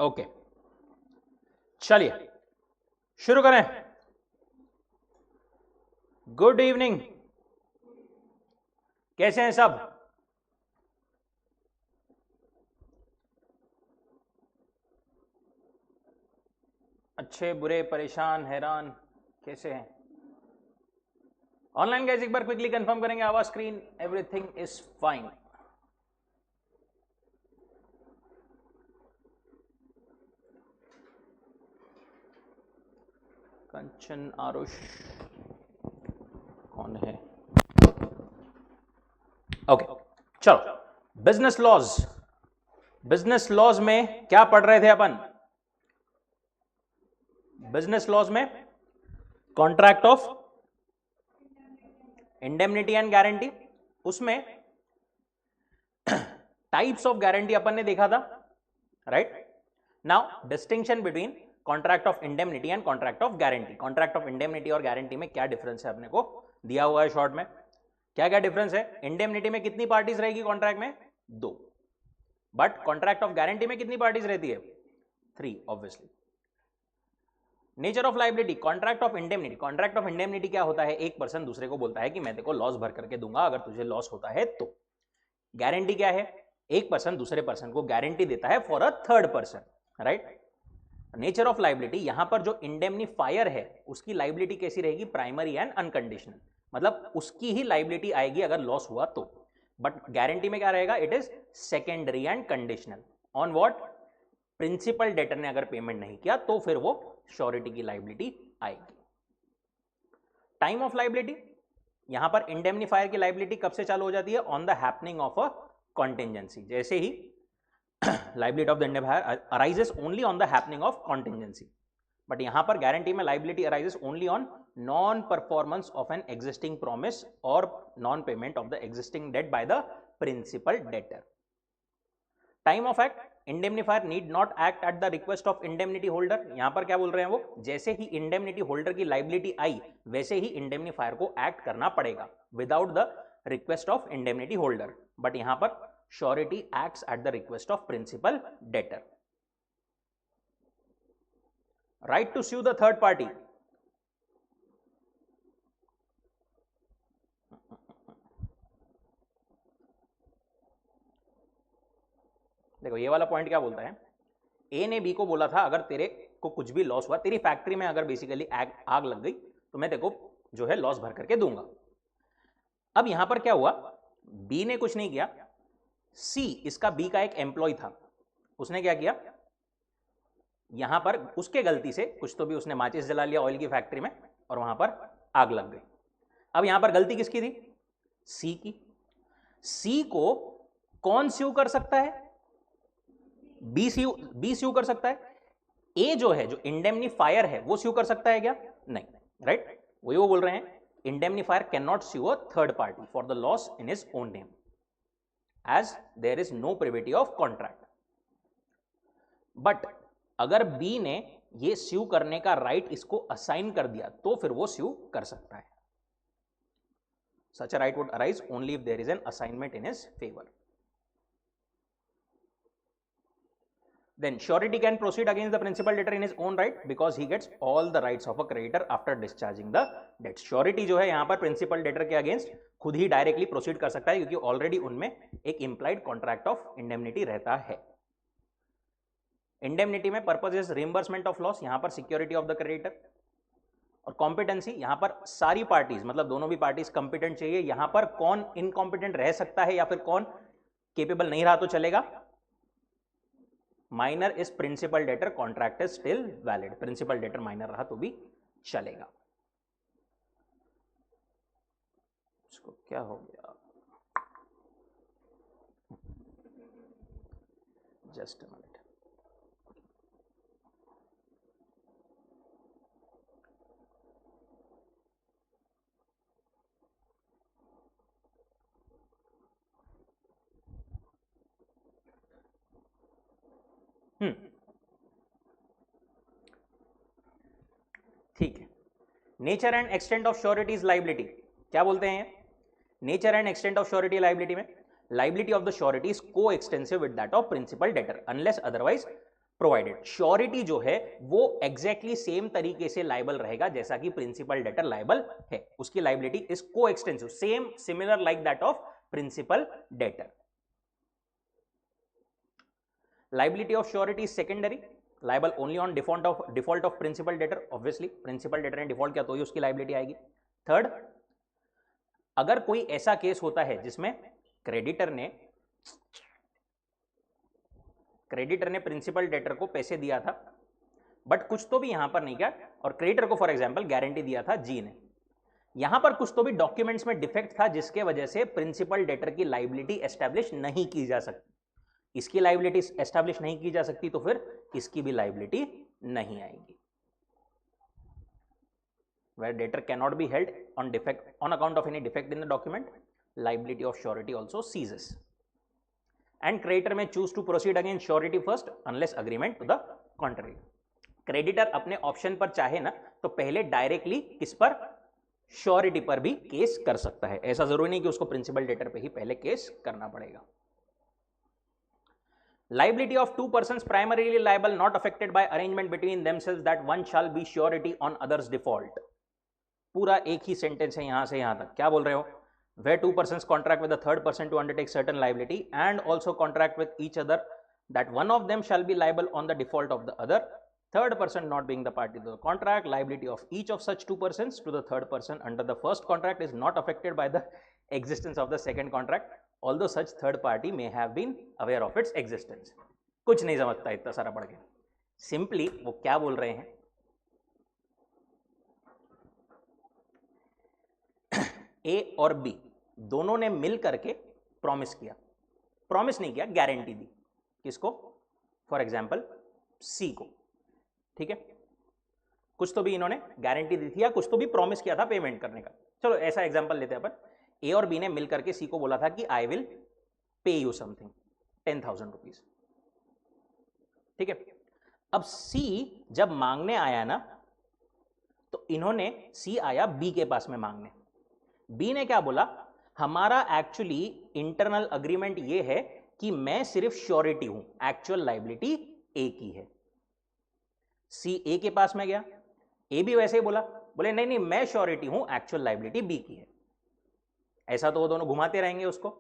Okay, चलिए शुरू करें। गुड इवनिंग, कैसे हैं सब? अच्छे बुरे, परेशान, हैरान, कैसे हैं? ऑनलाइन गाइस एक बार क्विकली कंफर्म करेंगे our screen, everything is fine. Kanchan, Aarush कौन है? ओके, चलो बिजनेस लॉज। बिजनेस लॉज में क्या पढ़ रहे थे अपन? बिजनेस लॉज में contract of indemnity and guarantee, उसमें टाइप्स ऑफ गारंटी अपन ने देखा था, right? Now distinction between contract of indemnity and contract of guarantee. Contract of indemnity और गारंटी में क्या डिफरेंस है अपने को दिया हुआ है शॉर्ट में। क्या क्या डिफरेंस है? इंडेमनिटी में कितनी पार्टीज रहेगी कॉन्ट्रैक्ट में? 2, बट कॉन्ट्रैक्ट ऑफ गारंटी में कितनी पार्टीज रहती है? 3 obviously. Nature of liability, contract of indemnity. Contract of indemnity क्या होता है? एक पर्सन दूसरे को बोलता है कि मैं तेरे को लॉस भर करके दूंगा अगर तुझे लॉस होता है तो। गारंटी क्या है? एक पर्सन दूसरे पर्सन को गारंटी देता है for a third person, right? Nature of liability, यहां पर जो इंडेमनीफायर है उसकी लायबिलिटी कैसी रहेगी? प्राइमरी एंड अनकंडीशनल, मतलब उसकी ही लायबिलिटी आएगी अगर लॉस हुआ तो। बट गारंटी में क्या रहेगा? It is secondary and conditional. On what? Principal debtor ने अगर पेमेंट नहीं किया तो फिर वो श्योरिटी की लायबिलिटी आएगी। टाइम ऑफ लायबिलिटी, यहां पर इंडेमनीफायर की लायबिलिटी कब से चालू हो जाती है? On the happening of a contingency. जैसे ही liability of the indemnifier arises only on the happening of contingency. But यहां पर गारंटी में liability arises only on non performance of an existing promise और non payment of the existing debt by the principal debtor. Time of act, indemnifier need not act at the request of indemnity holder. यहां पर क्या बोल रहे हैं वो? जैसे ही indemnity holder की लायबिलिटी आई वैसे ही इंडेमनीफायर को एक्ट करना पड़ेगा without the request of indemnity holder. But यहां पर surety acts at the request of principal debtor. Right to sue the third party, देखो ये वाला पॉइंट क्या बोलता है? ए ने बी को बोला था अगर तेरे को कुछ भी लॉस हुआ, तेरी फैक्ट्री में अगर बेसिकली आग लग गई तो मैं तेरे को जो है लॉस भर करके दूंगा। अब यहां पर क्या हुआ? बी ने कुछ नहीं किया, सी, इसका बी का एक एम्प्लॉय था, उसने क्या किया? यहां पर उसके गलती से कुछ तो भी उसने माचिस जला लिया ऑयल की फैक्ट्री में और वहां पर आग लग गई। अब यहां पर गलती किसकी थी? सी की। सी को कौन स्यू कर सकता है? बी स्यू कर सकता है। ए जो है, जो इंडेमनीफायर है, वो स्यू कर सकता है क्या? नहीं, राइट? वही वो बोल रहे हैं, indemnifier can not sue a third party for the loss in his own name as there is no privity of contract. But अगर बी ने ये स्यू करने का राइट इसको असाइन कर दिया तो फिर वो स्यू कर सकता है। Such a right would arise only if there is an assignment in his favour. Then surety can proceed against the principal debtor in his own right because he gets all the rights of a creditor after discharging the debt. Surety जो है यहाँ पर principal debtor के against खुद ही directly proceed कर सकता है क्योंकि already उनमें एक implied contract of indemnity रहता है। Indemnity में purpose is reimbursement of loss, यहाँ पर security of the creditor। और competency, यहाँ पर सारी parties, मतलब दोनों भी parties competent चाहिए। यहाँ पर कौन incompetent रह सकता है या फिर कौन capable नहीं रहा तो चलेगा? Minor is principal debtor, contract is still valid. Principal debtor minor रहा तो भी चलेगा। इसको क्या हो गया? Just a minute. ठीक है। Nature and extent of surety is liability. क्या बोलते हैं? Nature and extent of surety liability में liability of the surety is coextensive with that of principal debtor unless otherwise provided. Surety जो है वो exactly same तरीके से liable रहेगा जैसा कि प्रिंसिपल डेटर लाइबल है, उसकी liability is coextensive, same similar like that of principal debtor. Liability of surety is secondary, liable only on default of principal debtor, obviously principal debtor ने default किया तो ही उसकी liability आएगी। Third, अगर कोई ऐसा केस होता है जिसमें क्रेडिटर ने प्रिंसिपल डेटर को पैसे दिया था बट कुछ तो भी यहां पर नहीं किया, और क्रेडिटर को फॉर एग्जांपल गारंटी दिया था जी ने, यहां पर कुछ तो भी डॉक्यूमेंट्स में डिफेक्ट था जिसके वजह से प्रिंसिपल डेटर की लाइबिलिटी एस्टैब्लिश नहीं की जा सकती, इसकी लाइबिलिटी एस्टैब्लिश नहीं की जा सकती तो फिर इसकी भी लाइबिलिटी नहीं आएगी। Where debtor cannot be held on account of any defect in the document, liability of surety also ceases. And creditor may choose to proceed against surety first unless agreement to the contrary. Creditor अपने option पर चाहे ना तो पहले directly किस पर, surety पर भी केस कर सकता है, ऐसा जरूरी नहीं कि उसको प्रिंसिपल डेटर पे ही पहले केस करना पड़ेगा। Liability of two persons primarily liable not affected by arrangement between themselves that one shall be surety on others default. पूरा एक ही सेंटेंस है यहां से यहां तक, क्या बोल रहे हो, where two persons contract with a third person to undertake certain liability and also contract with each other that one of them shall be liable on the default of the other, third person not being the party to the contract, liability of each of such two persons to the third person under the first contract is not affected by the existence of the second contract, although such third party may have been aware of its existence. कुछ नहीं समझता इतना सारा पढ़ के, simply वो क्या बोल रहे हैं, ए और बी दोनों ने मिल करके प्रॉमिस किया, प्रॉमिस नहीं किया, गारंटी दी, किसको, फॉर एग्जांपल सी को, ठीक है, कुछ तो भी इन्होंने गारंटी दी थी या कुछ तो भी प्रॉमिस किया था पेमेंट करने का। चलो ऐसा एग्जांपल लेते हैं अपन, ए और बी ने मिलकर के सी को बोला था कि I will pay you something 10,000 rupees, ठीक है। अब सी जब मांगने आया ना तो इन्होंने, सी आया बी के पास में मांगने, बी ने क्या बोला, हमारा एक्चुअली इंटरनल अग्रीमेंट ये है कि मैं सिर्फ श्योरिटी हूं, एक्चुअल लाइबिलिटी ए की है। सी ए के पास में गया, ए भी वैसे ही बोला, बोले नहीं नहीं मैं श्योरिटी हूं, एक्चुअल लाइबिलिटी बी की है। ऐसा तो वो दोनों घुमाते रहेंगे उसको।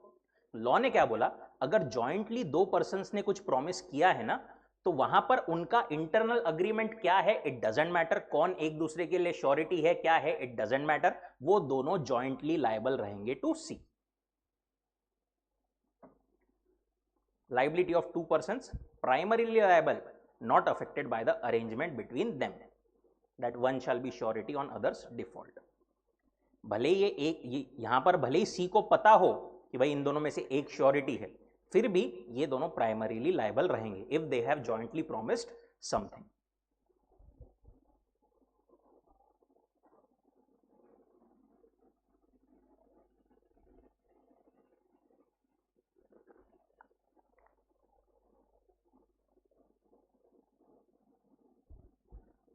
लॉ ने क्या बोला, अगर जॉइंटली दो पर्संस ने कुछ प्रॉमिस किया है ना तो वहां पर उनका इंटरनल अग्रीमेंट क्या है, इट डजंट मैटर, कौन एक दूसरे के लिए श्योरिटी है क्या है, इट डजंट मैटर, वो दोनों जॉइंटली लायबल रहेंगे to C. Liability of two persons primarily liable not affected by the arrangement between them that one shall be surety on other's default. भले ये यहां पर भले ही सी को पता हो कि भाई इन दोनों में से एक श्योरिटी है, फिर भी ये दोनों प्राइमरीली लायबल रहेंगे if they have jointly promised something.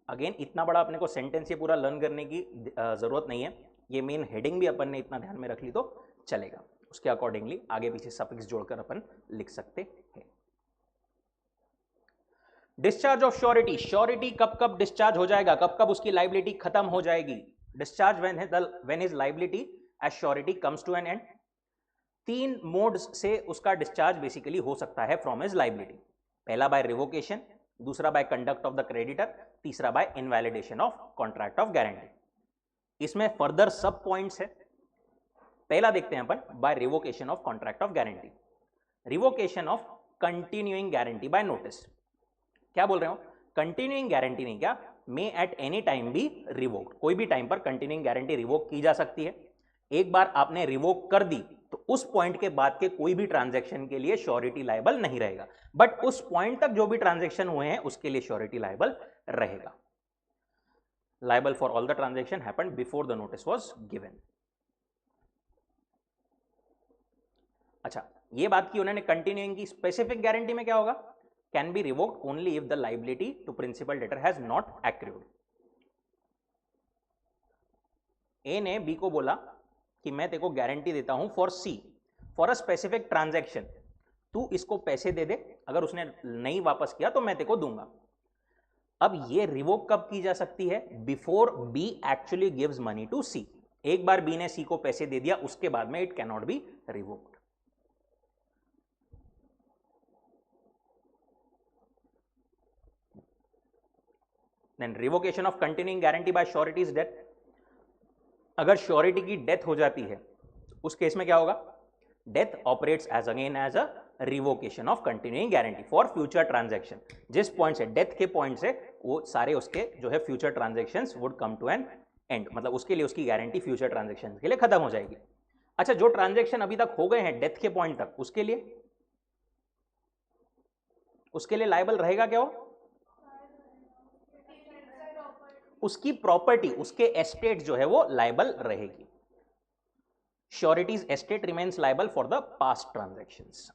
Again इतना बड़ा अपने को सेंटेंस ये पूरा लर्न करने की जरूरत नहीं है, ये मेन हेडिंग भी अपन ने इतना ध्यान में रख ली तो चलेगा, उसके अकॉर्डिंगली आगे पीछे सफिक्स जोड़कर अपन लिख सकते हैं। डिस्चार्ज ऑफ श्योरिटी, श्योरिटी कब कब डिस्चार्ज हो जाएगा, कब कब उसकी लाइबिलिटी खत्म हो जाएगी। Discharge when his liability as surety comes to an end. तीन मोड्स से उसका डिस्चार्ज बेसिकली हो सकता है फ्रॉम हिज लाइबिलिटी। पहला बाय रिवोकेशन, दूसरा by conduct of the creditor, तीसरा by invalidation of contract of guarantee. इसमें फर्दर सब पॉइंट्स है। पहला देखते हैं अपन, by revocation of contract of guarantee. Revocation of continuing guarantee by notice. क्या बोल रहे हो, कंटिन्यूइंग गारंटी नहीं, क्या may at any time be revoked, कोई भी टाइम पर कंटिन्यूइंग गारंटी रिवोक की जा सकती है। एक बार आपने रिवोक कर दी तो उस पॉइंट के बाद के कोई भी ट्रांजैक्शन के लिए श्योरिटी लायबल नहीं रहेगा, बट उस पॉइंट तक जो भी ट्रांजैक्शन हुए हैं उसके लिए श्योरिटी लायबल रहेगा। Liable for all the transaction happened before the notice was given. अच्छा, ये बात की उन्होंने कंटिन्यूइंग की। स्पेसिफिक गारंटी में क्या होगा, can be revoked only if the liability to principal debtor has not accrued. A ने बी को बोला कि मैं तेरे को गारंटी देता हूं for C, for a specific transaction, तू इसको पैसे दे दे, अगर उसने नहीं वापस किया तो मैं तेरे को दूंगा। अब ये रिवोक कब की जा सकती है? Before B actually gives money to C. एक बार बी ने सी को पैसे दे दिया, उसके बाद में it can not be revoked. Then revocation of continuing guarantee by surety is death. अगर श्योरिटी की डेथ हो जाती है उस केस में क्या होगा? Death operates as again as a revocation of continuing guarantee for future transaction. जिस पॉइंट से, डेथ के पॉइंट से, वो सारे उसके जो है future transactions would come to an end, मतलब उसके लिए उसकी गारंटी फ्यूचर ट्रांजैक्शन के लिए खत्म हो जाएगी। अच्छा, जो ट्रांजैक्शन अभी तक हो गए हैं डेथ के पॉइंट तक, उसके लिए लायबल रहेगा क्या? हो उसकी प्रॉपर्टी, उसके एस्टेट जो है वो लायबल रहेगी। Sureties estate remains liable for the past transactions.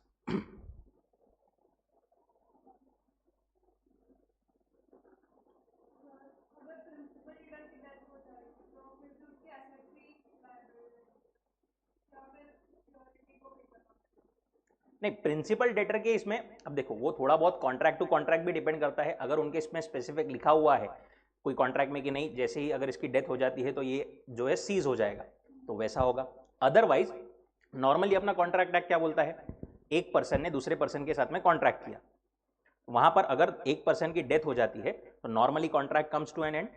नहीं, प्रिंसिपल डेटर के इसमें अब देखो, वो थोड़ा बहुत कॉन्ट्रैक्ट टू कॉन्ट्रैक्ट भी डिपेंड करता है। अगर उनके इसमें स्पेसिफिक लिखा हुआ है कोई कॉन्ट्रैक्ट में कि नहीं, जैसे ही अगर इसकी डेथ हो जाती है तो ये जो है सीज हो जाएगा, तो वैसा होगा। अदरवाइज नॉर्मली अपना कॉन्ट्रैक्ट एक्ट क्या बोलता है? एक पर्सन ने दूसरे पर्सन के साथ में कॉन्ट्रैक्ट किया, वहां पर अगर एक पर्सन की डेथ हो जाती है तो normally contract comes to an end,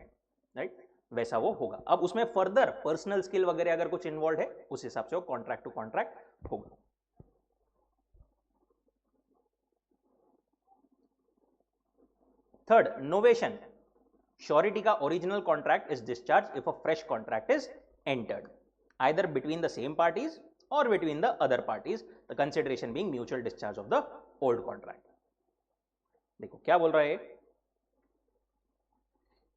right? वैसा वो होगा। अब उसमें फर्दर पर्सनल स्किल वगैरह अगर कुछ इन्वॉल्व है, उस हिसाब से वो कॉन्ट्रैक्ट टू कॉन्ट्रैक्ट होगा। Third, novation. श्योरिटी का original contract is discharge if a fresh contract is entered either between the same parties और between the other parties, the consideration being mutual discharge of the old contract. देखो क्या बोल रहा है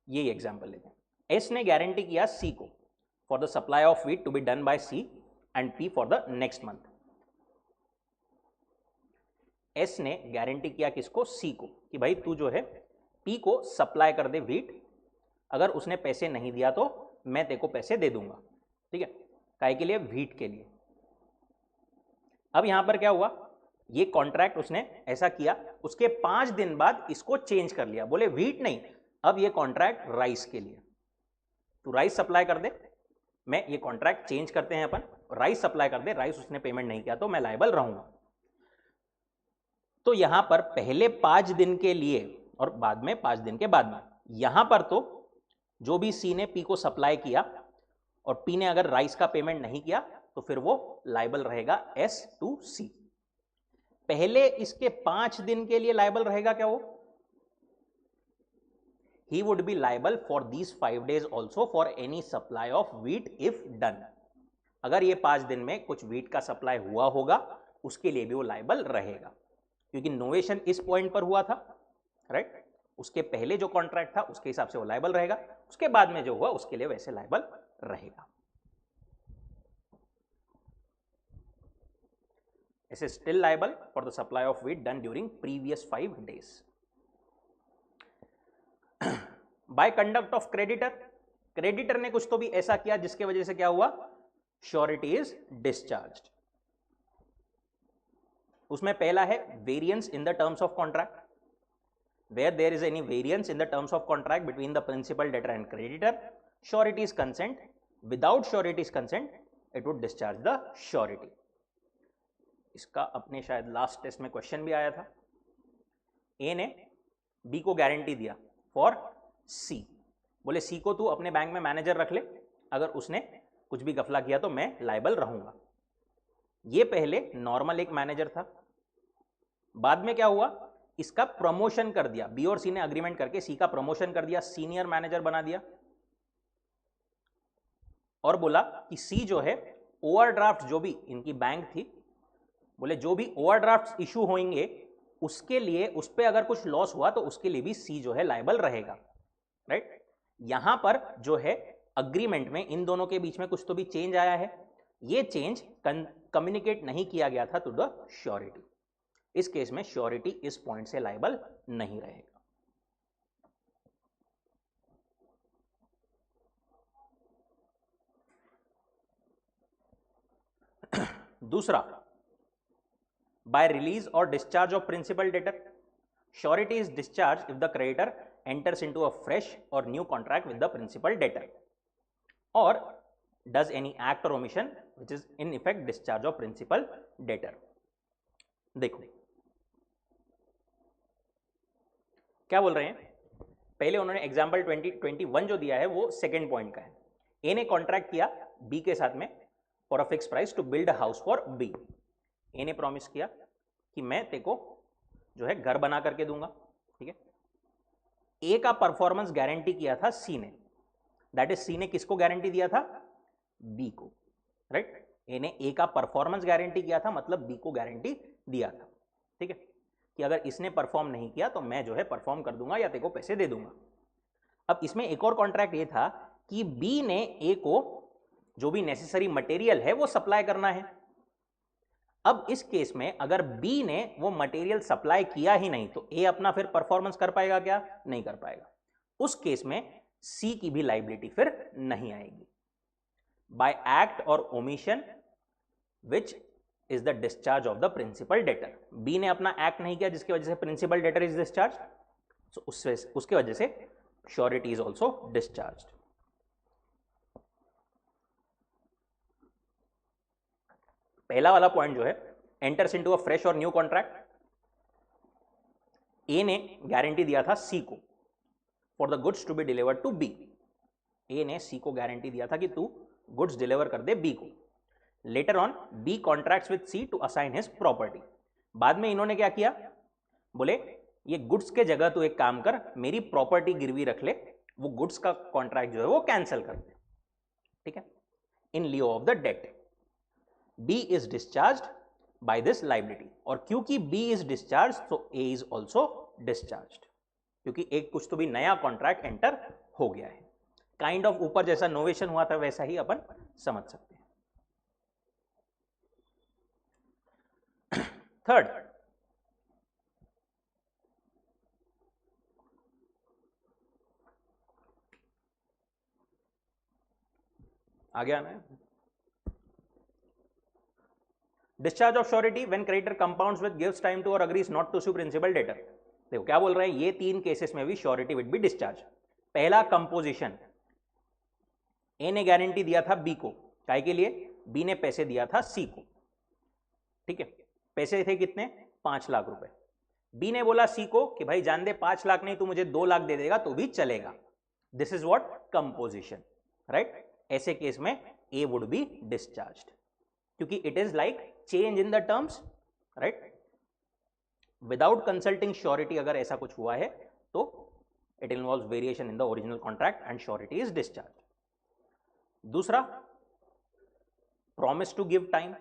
ये example लेते हैं। एस ने गारंटी किया सी को for the supply of wheat to be done by C and P for the next month. S ने गारंटी किया किसको? सी को, कि भाई तू जो है पी को सप्लाई कर दे व्हीट, अगर उसने पैसे नहीं दिया तो मैं तेरे को पैसे दे दूंगा। ठीक है, काय के लिए? व्हीट के लिए। अब यहां पर क्या हुआ? ये कॉन्ट्रैक्ट उसने ऐसा किया, उसके 5 दिन बाद इसको चेंज कर लिया, बोले व्हीट नहीं, अब ये कॉन्ट्रैक्ट राइस के लिए, तू राइस सप्लाई कर दे, मैं ये कॉन्ट्रैक्ट चेंज करते हैं अपन, राइस सप्लाई कर दे, राइस उसने पेमेंट नहीं किया तो मैं लायबल रहूंगा। तो यहां पर पहले 5 दिन के लिए और बाद में 5 दिन के बाद में, यहां पर तो जो भी सी ने पी को सप्लाई किया और पी ने अगर राइस का पेमेंट नहीं किया तो फिर वो लायबल रहेगा एस टू सी। पहले इसके 5 दिन के लिए लायबल रहेगा क्या वो? he would be liable for these 5 days also for any supply of wheat if done। अगर ये 5 दिन में कुछ व्हीट का सप्लाई हुआ होगा उसके लिए भी वो लायबल रहेगा, क्योंकि नोवेशन इस पॉइंट पर हुआ था, राइट? उसके पहले जो कॉन्ट्रैक्ट था उसके हिसाब से वो लायबल रहेगा, उसके बाद में जो हुआ उसके लिए वैसे लायबल रहेगा। S still liable for the supply of wheat done during previous 5 days। By conduct of creditor, creditor ने कुछ तो भी ऐसा किया जिसके वजह से क्या हुआ? Surety is discharged. उसमें पहला है variance in the terms of contract, where there is any variance in the terms of contract between the principal debtor and creditor, surety is consent, without surety is consent it would discharge the surety. इसका अपने शायद last test में question भी आया था। ए ने B को guarantee दिया फॉर सी, बोले सी को तू अपने बैंक में मैनेजर रख ले, अगर उसने कुछ भी गफला किया तो मैं लायबल रहूंगा। ये पहले नॉर्मल एक मैनेजर था, बाद में क्या हुआ? इसका प्रमोशन कर दिया, बी और सी ने अग्रीमेंट करके सी का प्रमोशन कर दिया, सीनियर मैनेजर बना दिया, और बोला कि सी जो है ओवरड्राफ्ट जो भी इनकी बैंक थी, बोले जो भी ओवरड्राफ्ट इशू होंगे उसके लिए, उस पर अगर कुछ लॉस हुआ तो उसके लिए भी सी जो है लायबल रहेगा, राइट? यहां पर जो है अग्रीमेंट में इन दोनों के बीच में कुछ तो भी चेंज आया है, ये चेंज कम्युनिकेट नहीं किया गया था टू द श्योरिटी। इस केस में श्योरिटी इस पॉइंट से लायबल नहीं रहेगा। दूसरा, by release or discharge of principal debtor. Surety is discharged if the creditor enters into a fresh or new contract with the principal debtor or does any act or omission which is in effect discharge of principal debtor. देखो क्या बोल रहे हैं, पहले उन्होंने example 2021 जो दिया है वो सेकेंड पॉइंट का है. ए ने कॉन्ट्रैक्ट किया बी के साथ में for a fix price to build a house for B. A ने प्रॉमिस किया कि मैं तेरे को जो है घर बना करके दूंगा, ठीक है. ए का परफॉर्मेंस गारंटी किया था सी ने, दैट इज सी ने किसको गारंटी दिया था, बी को, राइट. ए ने ए का परफॉर्मेंस गारंटी किया था, मतलब बी को गारंटी दिया था, ठीक है, कि अगर इसने परफॉर्म नहीं किया तो मैं जो है परफॉर्म कर दूंगा या तेरे को पैसे दे दूंगा. अब इसमें एक और कॉन्ट्रैक्ट ये था कि बी ने ए को जो भी नेसेसरी मटेरियल है वो सप्लाई करना है. अब इस केस में अगर बी ने वो मटेरियल सप्लाई किया ही नहीं तो ए अपना फिर परफॉर्मेंस कर पाएगा क्या, नहीं कर पाएगा. उस केस में सी की भी लाइबिलिटी फिर नहीं आएगी. By act or omission which is the discharge of the principal debtor. B ने अपना एक्ट नहीं किया जिसकी वजह से principal debtor is discharge, so उसके वजह से श्योरिटी इज ऑल्सो डिस्चार्ज. पहला वाला पॉइंट जो है एंटर्स इनटू अ फ्रेश और न्यू कॉन्ट्रैक्ट. ए ने गारंटी दिया था सी को for the goods to be delivered to B. A ने सी को गारंटी दिया था कि तू गुड्स डिलीवर कर दे बी को. Later on B contracts with C to assign his property. बाद में इन्होंने क्या किया, बोले ये गुड्स के जगह तू एक काम कर, मेरी प्रॉपर्टी गिरवी रख ले, वो गुड्स का कॉन्ट्रैक्ट जो है वो कैंसिल कर दे, ठीक है, in lieu of the debt. B is discharge by this liability. और क्योंकि बी इज डिस्चार्ज तो ए इज ऑल्सो डिस्चार्ज, क्योंकि एक कुछ तो भी नया कॉन्ट्रैक्ट एंटर हो गया है. काइंड ऑफ ऊपर जैसा नोवेशन हुआ था वैसा ही अपन समझ सकते हैं. थर्ड, आगे आना है. Discharge of surety when creditor compounds with gives time to और agrees not to sue principal debtor. देखो क्या बोल रहे हैं, ये तीन केसेस में भी श्योरिटी विड बी डिस्चार्ज. पहला कंपोजिशन, ए ने गारंटी दिया था बी को, काय के लिए, बी ने पैसे दिया था सी को, ठीक है. पैसे थे कितने, 5 लाख रुपए. बी ने बोला सी को कि भाई जान दे 5 लाख नहीं तू मुझे 2 लाख दे देगा तो भी चलेगा. This is what, composition, right. ऐसे केस में ए वुड बी डिस्चार्ज्ड क्योंकि it is like change in the terms, right. Without consulting surety अगर ऐसा कुछ हुआ है तो it involves variation in the original contract and surety is discharge. दूसरा, प्रॉमिस टू गिव टाइम.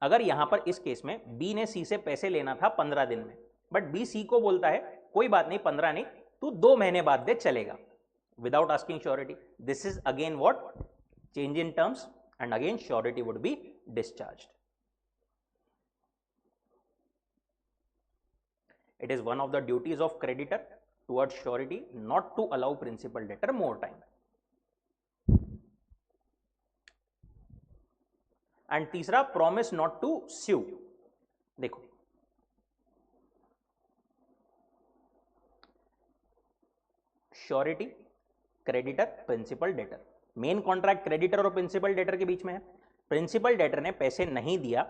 अगर यहां पर इस केस में बी ने सी से पैसे लेना था 15 दिन में, बट बी सी को बोलता है कोई बात नहीं 15 नहीं तू 2 महीने बाद दे चलेगा, without asking surety. This is again what, change in terms and again surety would be discharged. It is one of the duties of creditor towards surety not to allow principal debtor more time. And तीसरा, promise not to sue. देखो surety, creditor, principal debtor. Main contract creditor और principal debtor के बीच में है. Principal debtor ने पैसे नहीं दिया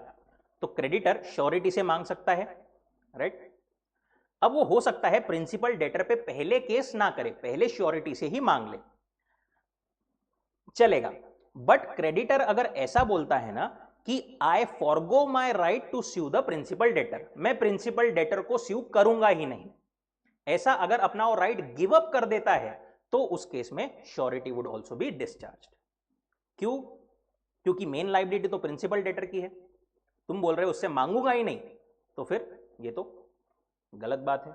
तो क्रेडिटर श्योरिटी से मांग सकता है, राइट. अब वो हो सकता है प्रिंसिपल डेटर पे पहले केस ना करे, पहले श्योरिटी से ही मांग ले, चलेगा. बट क्रेडिटर अगर ऐसा बोलता है ना कि I forgo my right to sue the principal debtor, मैं प्रिंसिपल डेटर को स्यू करूंगा ही नहीं, ऐसा अगर अपना वो राइट गिव अप कर देता है तो उस केस में surety would also be discharge. क्यों, क्योंकि मेन लाइबिलिटी तो प्रिंसिपल डेटर की है, तुम बोल रहे हो उससे मांगूंगा ही नहीं, तो फिर ये तो गलत बात है.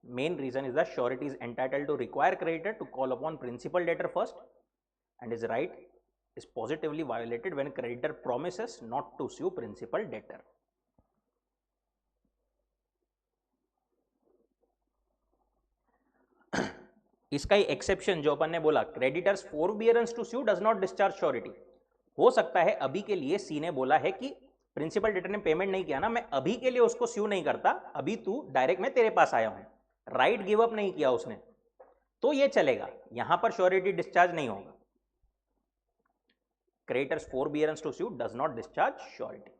Main reason is the surety is entitled to require creditor to call upon principal debtor first and is right is positively violated when creditor promises not to sue principal debtor. इसका ही एक्सेप्शन जो अपन ने बोला, creditors forbearance to sue does not discharge surety. हो सकता है अभी के लिए सी ने बोला है कि प्रिंसिपल डेटर ने पेमेंट नहीं किया ना, मैं अभी के लिए उसको स्यू नहीं करता, अभी तू डायरेक्ट मैं तेरे पास आया हूं, राइट गिव अप नहीं किया उसने, तो ये चलेगा, यहां पर श्योरिटी डिस्चार्ज नहीं होगा। Creditor's forbearance to sue does not discharge surety।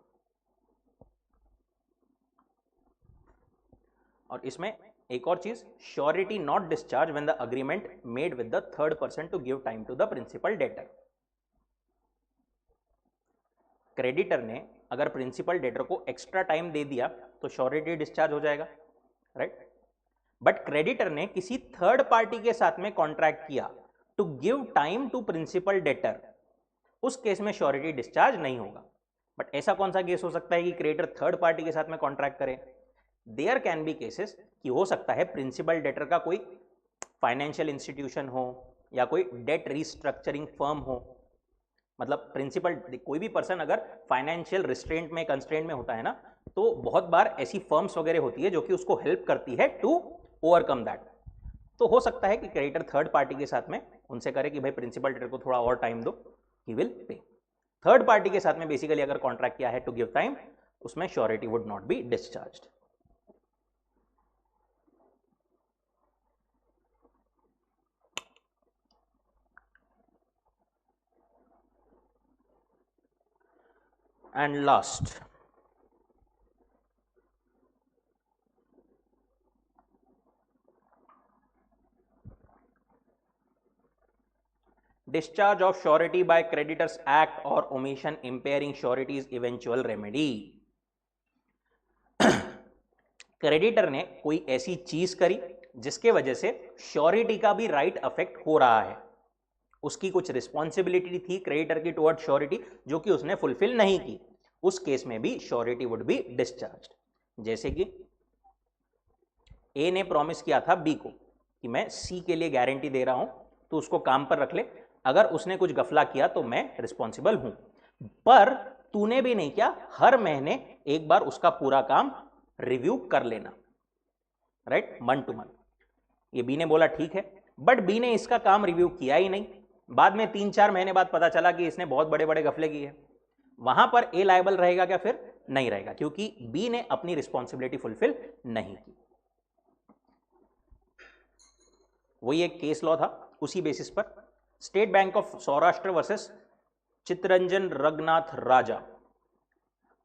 और इसमें एक और चीज, surety not discharge when the agreement made with the third person to give time to the principal debtor. Creditor ने अगर प्रिंसिपल डेटर को एक्स्ट्रा टाइम दे दिया तो श्योरिटी डिस्चार्ज हो जाएगा, राइट। बट क्रेडिटर ने किसी थर्ड पार्टी के साथ में कॉन्ट्रैक्ट किया to give time to principal debtor, उस केस में श्योरिटी डिस्चार्ज नहीं होगा। बट ऐसा कौन सा केस हो सकता है कि क्रेडिटर थर्ड पार्टी के साथ में कॉन्ट्रैक्ट करे? देयर कैन बी केसेस कि हो सकता है प्रिंसिपल डेटर का कोई फाइनेंशियल इंस्टीट्यूशन हो या कोई डेट रिस्ट्रक्चरिंग फर्म हो, मतलब प्रिंसिपल कोई भी पर्सन अगर फाइनेंशियल रिस्ट्रेंट में कंस्ट्रेंट में होता है ना, तो बहुत बार ऐसी फर्म्स वगैरह होती है जो कि उसको हेल्प करती है टू ओवरकम दैट। तो हो सकता है कि क्रेडिटर थर्ड पार्टी के साथ में उनसे करे कि भाई प्रिंसिपल डेटर को थोड़ा और टाइम दो, he will pay. Third party के साथ में बेसिकली अगर कॉन्ट्रैक्ट किया है टू गिव टाइम, उसमें surety would not be discharged. And last, discharge of surety by creditors act or omission impairing surety's eventual remedy। Creditor ने कोई ऐसी चीज करी जिसके वजह से श्योरिटी का भी राइट अफेक्ट हो रहा है, उसकी कुछ रिस्पॉन्सिबिलिटी थी क्रेडिटर की टुवर्ड श्योरिटी जो कि उसने फुलफिल नहीं की, उस केस में भी श्योरिटी वुड बी डिस्चार्ज्ड। जैसे कि ए ने प्रॉमिस किया था बी को कि मैं सी के लिए गारंटी दे रहा हूं, तो उसको काम पर रख ले, अगर उसने कुछ गफला किया तो मैं रिस्पॉन्सिबल हूं, पर तूने भी नहीं किया, हर महीने एक बार उसका पूरा काम रिव्यू कर लेना, राइट, मंथ टू मंथ। ये बी ने बोला ठीक है, बट बी ने इसका काम रिव्यू किया ही नहीं, बाद में 3-4 महीने बाद पता चला कि इसने बहुत बड़े बड़े गफले किए, वहां पर ए लायबल रहेगा क्या? फिर नहीं रहेगा, क्योंकि बी ने अपनी रिस्पॉन्सिबिलिटी फुलफिल नहीं की। वही एक केस लॉ था, उसी बेसिस पर state bank of Saurashtra versus Chittaranjan Raghunath Raja.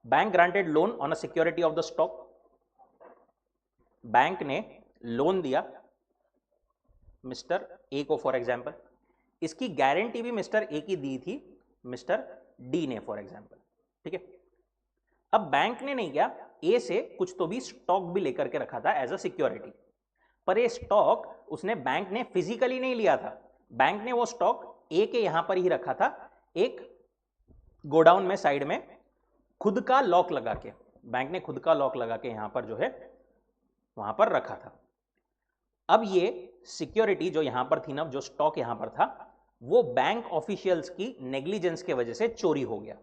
Bank granted loan on a security of the stock. Bank ने लोन दिया मिस्टर ए को फॉर एग्जांपल, इसकी गारंटी भी मिस्टर ए की दी थी मिस्टर डी ने फॉर एग्जांपल, ठीक है। अब बैंक ने नहीं किया, ए से कुछ तो भी स्टॉक भी लेकर के रखा था एज अ सिक्योरिटी, पर ये स्टॉक उसने बैंक ने फिजिकली नहीं लिया था, बैंक ने वो स्टॉक ए के यहां पर ही रखा था, एक गोडाउन में साइड में खुद का लॉक लगा के, बैंक ने खुद का लॉक लगा के यहां पर जो है वहां पर रखा था। अब ये सिक्योरिटी जो यहां पर थी ना, जो स्टॉक यहां पर था, वो बैंक ऑफिशियल्स की नेग्लिजेंस के वजह से चोरी हो गया,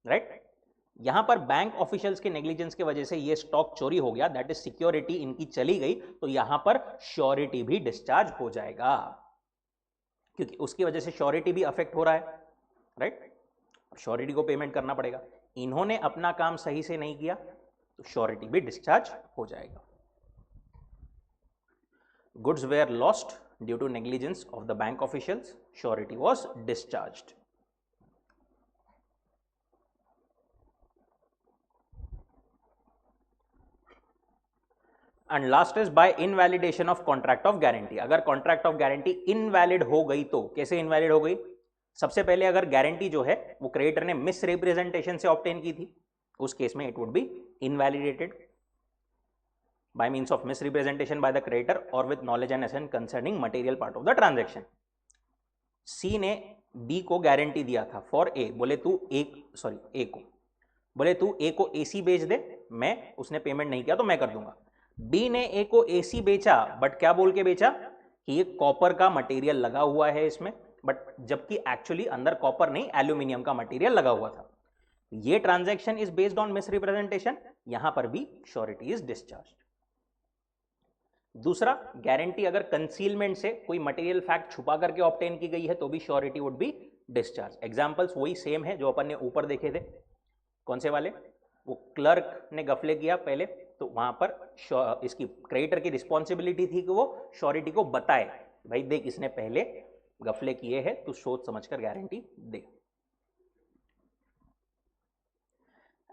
राइट। यहां पर बैंक ऑफिशियल्स के नेग्लिजेंस की वजह से ये स्टॉक चोरी हो गया, दैट इज सिक्योरिटी इनकी चली गई, तो यहां पर श्योरिटी भी डिस्चार्ज हो जाएगा, क्योंकि उसकी वजह से श्योरिटी भी अफेक्ट हो रहा है, राइट। श्योरिटी को पेमेंट करना पड़ेगा, इन्होंने अपना काम सही से नहीं किया तो श्योरिटी भी डिस्चार्ज हो जाएगा। Goods were lost due to negligence of the bank officials, surety was discharged. And last is by invalidation of contract of guarantee. अगर कॉन्ट्रैक्ट ऑफ गारंटी इनवैलिड हो गई तो कैसे इनवैलिड हो गई? सबसे पहले अगर गारंटी जो है वो क्रेडिटर ने मिस रिप्रेजेंटेशन से ऑब्टेन की थी, उस केस में it would be invalidated by means of misrepresentation by the creditor और with knowledge and assent concerning material part of the transaction. C ने बी को गारंटी दिया था फॉर ए, बोले तू ए को बोले तू ए को एसी बेच दे, मैं उसने पेमेंट नहीं किया तो मैं कर दूंगा। बी ने ए को एसी बेचा, बट क्या बोल के बेचा कि ये कॉपर का मटेरियल लगा हुआ है इसमें, बट जबकि एक्चुअली अंदर कॉपर नहीं एल्यूमिनियम का मटेरियल लगा हुआ था। ये transaction is based on miss representation, यहां पर भी श्योरिटी इज डिस्चार्ज। दूसरा, गारंटी अगर कंसीलमेंट से कोई मटेरियल फैक्ट छुपा करके ऑब्टेन की गई है तो भी surety would be discharge. Examples वही सेम है जो अपन ने ऊपर देखे थे। कौन से वाले? वो क्लर्क ने गफले किया पहले, तो वहां पर इसकी क्रेडिटर की रिस्पॉन्सिबिलिटी थी कि वो श्योरिटी को बताए, भाई देख इसने पहले गफले किए हैं, तू सोच समझकर guarantee they.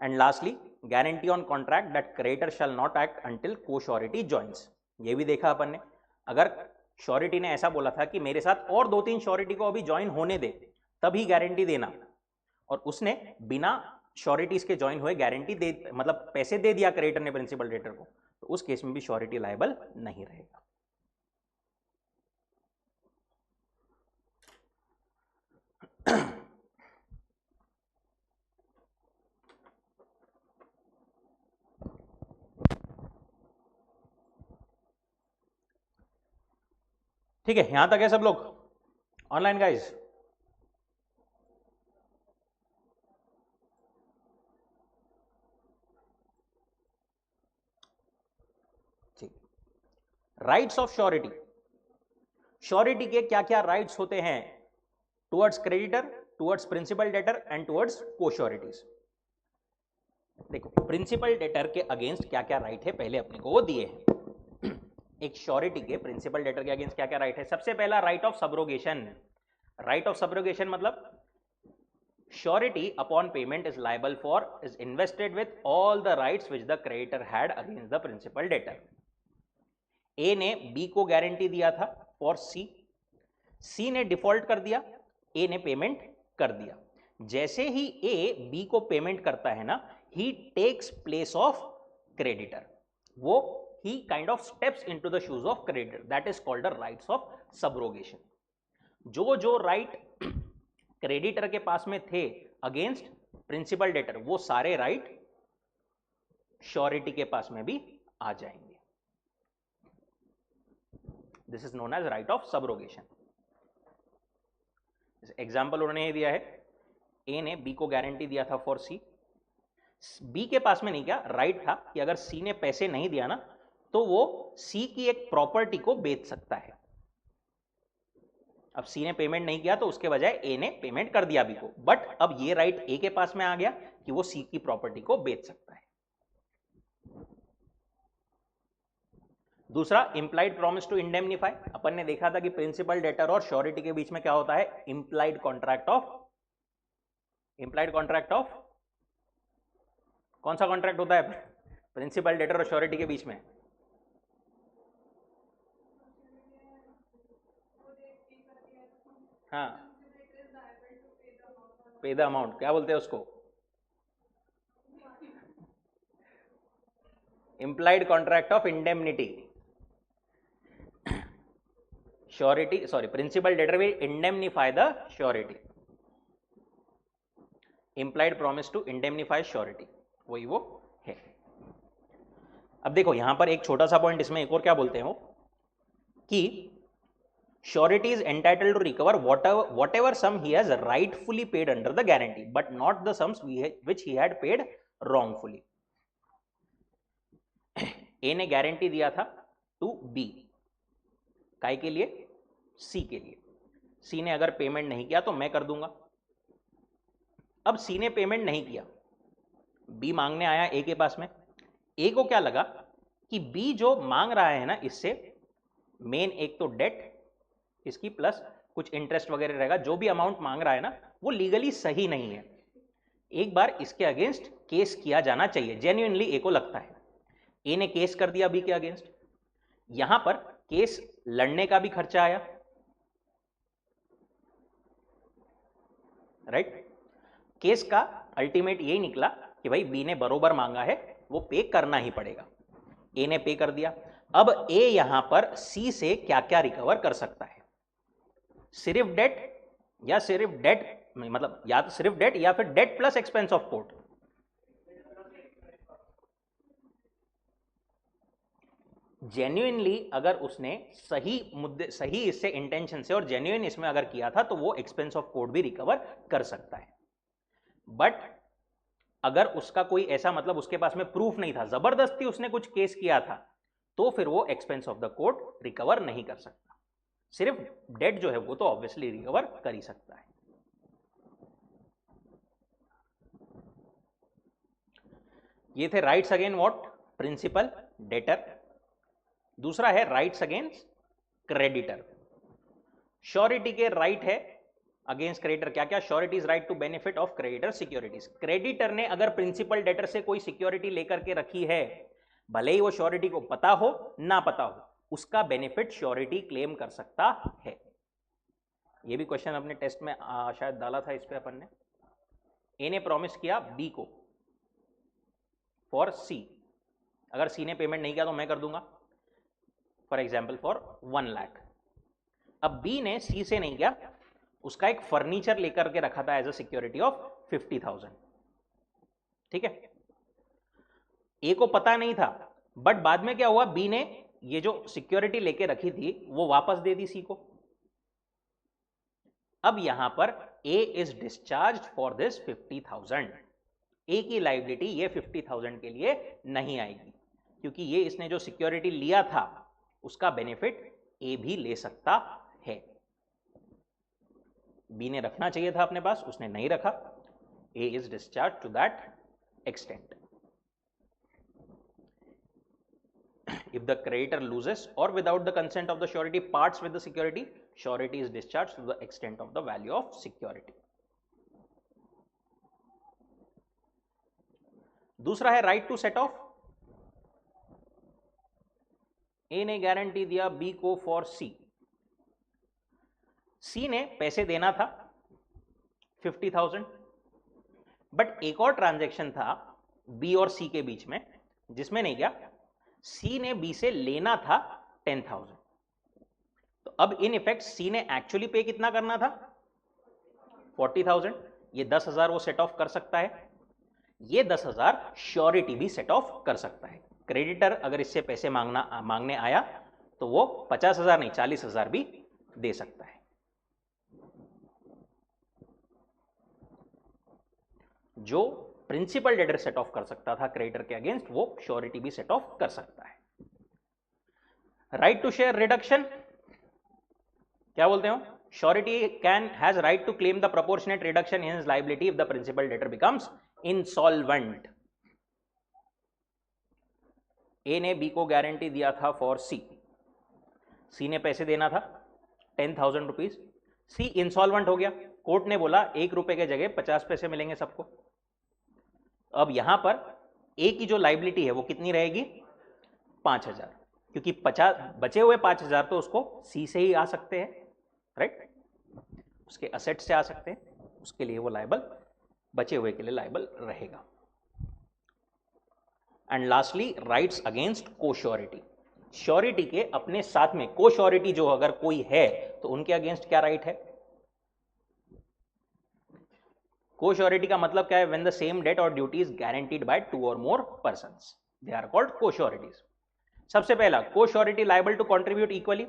And lastly guarantee on contract that creditor shall not act until को श्योरिटी ज्वाइंस। ये भी देखा अपन ने, अगर श्योरिटी ने ऐसा बोला था कि मेरे साथ और 2-3 श्योरिटी को अभी ज्वाइन होने दे तभी गारंटी देना, और उसने बिना श्योरिटीज के ज्वाइन हुए गारंटी दे, मतलब पैसे दे दिया क्रेडिटर ने प्रिंसिपल डेटर को, तो उस केस में भी श्योरिटी लायबल नहीं रहेगा। ठीक है, यहां तक है सब लोग online guys? Rights of surety. Surety के क्या क्या राइट्स होते हैं towards creditor, towards principal debtor and towards co-sureties. देखो, प्रिंसिपल डेटर के अगेंस्ट क्या क्या राइट है पहले अपने को वो दिए हैं। एक श्योरिटी के प्रिंसिपल डेटर के अगेंस्ट क्या क्या राइट है? सबसे पहला right of subrogation. Right of subrogation मतलब surety upon payment is liable for, is invested with all the rights which the creditor had against the principal debtor. A ने B को guarantee दिया था फॉर सी, सी ने default कर दिया, ए ने payment कर दिया। जैसे ही ए बी को पेमेंट करता है ना, he takes place of creditor, वो he kind of steps into the shoes of creditor, that is called the rights of subrogation. जो जो राइट क्रेडिटर के पास में थे अगेंस्ट प्रिंसिपल डेटर, वो सारे राइट श्योरिटी के पास में भी आ जाएंगे। This is known as right of subrogation. Example उन्होंने दिया है, ए ने बी को गारंटी दिया था फॉर सी, बी के पास में नहीं, क्या राइट था कि अगर सी ने पैसे नहीं दिया ना तो वो सी की एक प्रॉपर्टी को बेच सकता है। अब सी ने पेमेंट नहीं किया तो उसके बजाय ए ने पेमेंट कर दिया बी को, बट अब ये राइट ए के पास में आ गया कि वो सी की प्रॉपर्टी को बेच सकता है। दूसरा, इंप्लाइड प्रॉमिस टू इंडेमनीफाई। अपन ने देखा था कि प्रिंसिपल डेटर और श्योरिटी के बीच में क्या होता है? Implied contract of, implied contract of, कौन सा कॉन्ट्रैक्ट होता है प्रिंसिपल डेटर और श्योरिटी के बीच में? हाँ, पे द अमाउंट, क्या बोलते हैं उसको? Implied contract of indemnity. Surety, sorry, principal debtor will indemnify the surety. Implied promise to indemnify surety, वही वो है। अब देखो यहां पर एक छोटा सा पॉइंट, इसमें एक और क्या बोलते हैं वो, कि surety is entitled to recover whatever sum he has rightfully paid under the guarantee but not the sums which he had paid wrongfully. A ने गारंटी दिया था टू बी, काय के लिए? सी के लिए। सी ने अगर पेमेंट नहीं किया तो मैं कर दूंगा। अब सी ने पेमेंट नहीं किया, बी मांगने आया ए के पास में। ए को क्या लगा कि बी जो मांग रहा है ना, इससे मेन एक तो डेट इसकी प्लस कुछ इंटरेस्ट वगैरह रहेगा, जो भी अमाउंट मांग रहा है ना वो लीगली सही नहीं है, एक बार इसके अगेंस्ट केस किया जाना चाहिए, जेन्युइनली ए को लगता है। ए ने केस कर दिया बी के अगेंस्ट। यहां पर केस लड़ने का भी खर्चा आया, राइट? केस का अल्टीमेट यही निकला कि भाई बी ने बरोबर मांगा है, वो पे करना ही पड़ेगा। ए ने पे कर दिया। अब ए यहां पर सी से क्या क्या रिकवर कर सकता है? सिर्फ डेट, या सिर्फ डेट मतलब या तो सिर्फ डेट या फिर debt plus expense of court. Genuinely अगर उसने सही मुद्दे, सही इससे इंटेंशन से और जेन्युइन इसमें अगर किया था तो वो एक्सपेंस ऑफ कोर्ट भी रिकवर कर सकता है। बट अगर उसका कोई ऐसा मतलब उसके पास में प्रूफ नहीं था, जबरदस्ती उसने कुछ केस किया था, तो फिर वो expense of the court recover नहीं कर सकता। सिर्फ डेट जो है वो तो ऑब्वियसली रिकवर कर ही सकता है। ये थे rights again what, principal debtor. दूसरा है राइट्स अगेंस्ट क्रेडिटर। श्योरिटी के राइट है अगेंस्ट क्रेडिटर, क्या क्या? Surety is right to benefit of creditor securities. Creditor ने अगर प्रिंसिपल डेटर से कोई सिक्योरिटी लेकर के रखी है, भले ही वो श्योरिटी को पता हो ना पता हो, उसका बेनिफिट श्योरिटी क्लेम कर सकता है। ये भी क्वेश्चन अपने टेस्ट में शायद डाला था इस पे अपन ने। ए ने प्रॉमिस किया बी को फॉर सी, अगर सी ने पेमेंट नहीं किया तो मैं कर दूंगा, फॉर एग्जाम्पल फॉर 1 लाख। अब बी ने सी से नहीं किया, उसका एक फर्नीचर लेकर के रखा था एज अ सिक्योरिटी ऑफ 50,000। ठीक है, ए को पता नहीं था, बट बाद में क्या हुआ, बी ने ये जो सिक्योरिटी लेके रखी थी वो वापस दे दी सी को। अब यहां पर ए इज डिस्चार्ज फॉर दिस 50,000। ए की लाइबिलिटी ये 50,000 के लिए नहीं आएगी, क्योंकि ये इसने जो सिक्योरिटी लिया था उसका बेनिफिट ए भी ले सकता है। बी ने रखना चाहिए था अपने पास, उसने नहीं रखा। A is discharge to that extent. If the creditor loses or without the consent of the surety parts with the security, surety is discharged to the extent of the value of security. दूसरा है right to set of. ए ने guarantee दिया B को for सी। सी ने पैसे देना था 50,000, but एक और ट्रांजैक्शन था बी और सी के बीच में जिसमें नहीं गया, सी ने बी से लेना था 10,000। तो अब इन इफेक्ट सी ने एक्चुअली पे कितना करना था 40,000। ये 10,000 वो सेट ऑफ कर सकता है, ये 10,000 श्योरिटी भी सेट ऑफ कर सकता है। क्रेडिटर अगर इससे पैसे मांगने आया तो वो 50,000 नहीं 40,000 भी दे सकता है। जो प्रिंसिपल डेटर सेट ऑफ कर सकता था क्रेडिटर के अगेंस्ट, वो श्योरिटी भी सेट ऑफ कर सकता है। राइट टू शेयर रिडक्शन, क्या बोलते हो? Surety has right to claim the proportionate reduction in his liability if the principal debtor becomes insolvent. A ने बी को गारंटी दिया था फॉर सी। सी ने पैसे देना था 10,000 रुपीज। सी इंसॉल्वेंट हो गया, कोर्ट ने बोला 1 रुपए के जगह 50 पैसे मिलेंगे सबको। अब यहां पर ए की जो लाइबिलिटी है वो कितनी रहेगी 5,000, क्योंकि 50 बचे हुए 5,000 तो उसको सी से ही आ सकते हैं, राइट? उसके असेट से आ सकते हैं, उसके लिए वो लायबल, बचे हुए के लिए लायबल रहेगा। एंड लास्टली राइट्स अगेंस्ट को श्योरिटी। श्योरिटी के अपने साथ में को श्योरिटी जो अगर कोई है तो उनके अगेंस्ट क्या राइट है? को श्योरिटी का मतलब क्या है? व्हेन द सेम डेट और ड्यूटी इज गारंटीड बाय 2 और more persons, they are called co-sureties. सबसे पहला, co-surety liable to contribute equally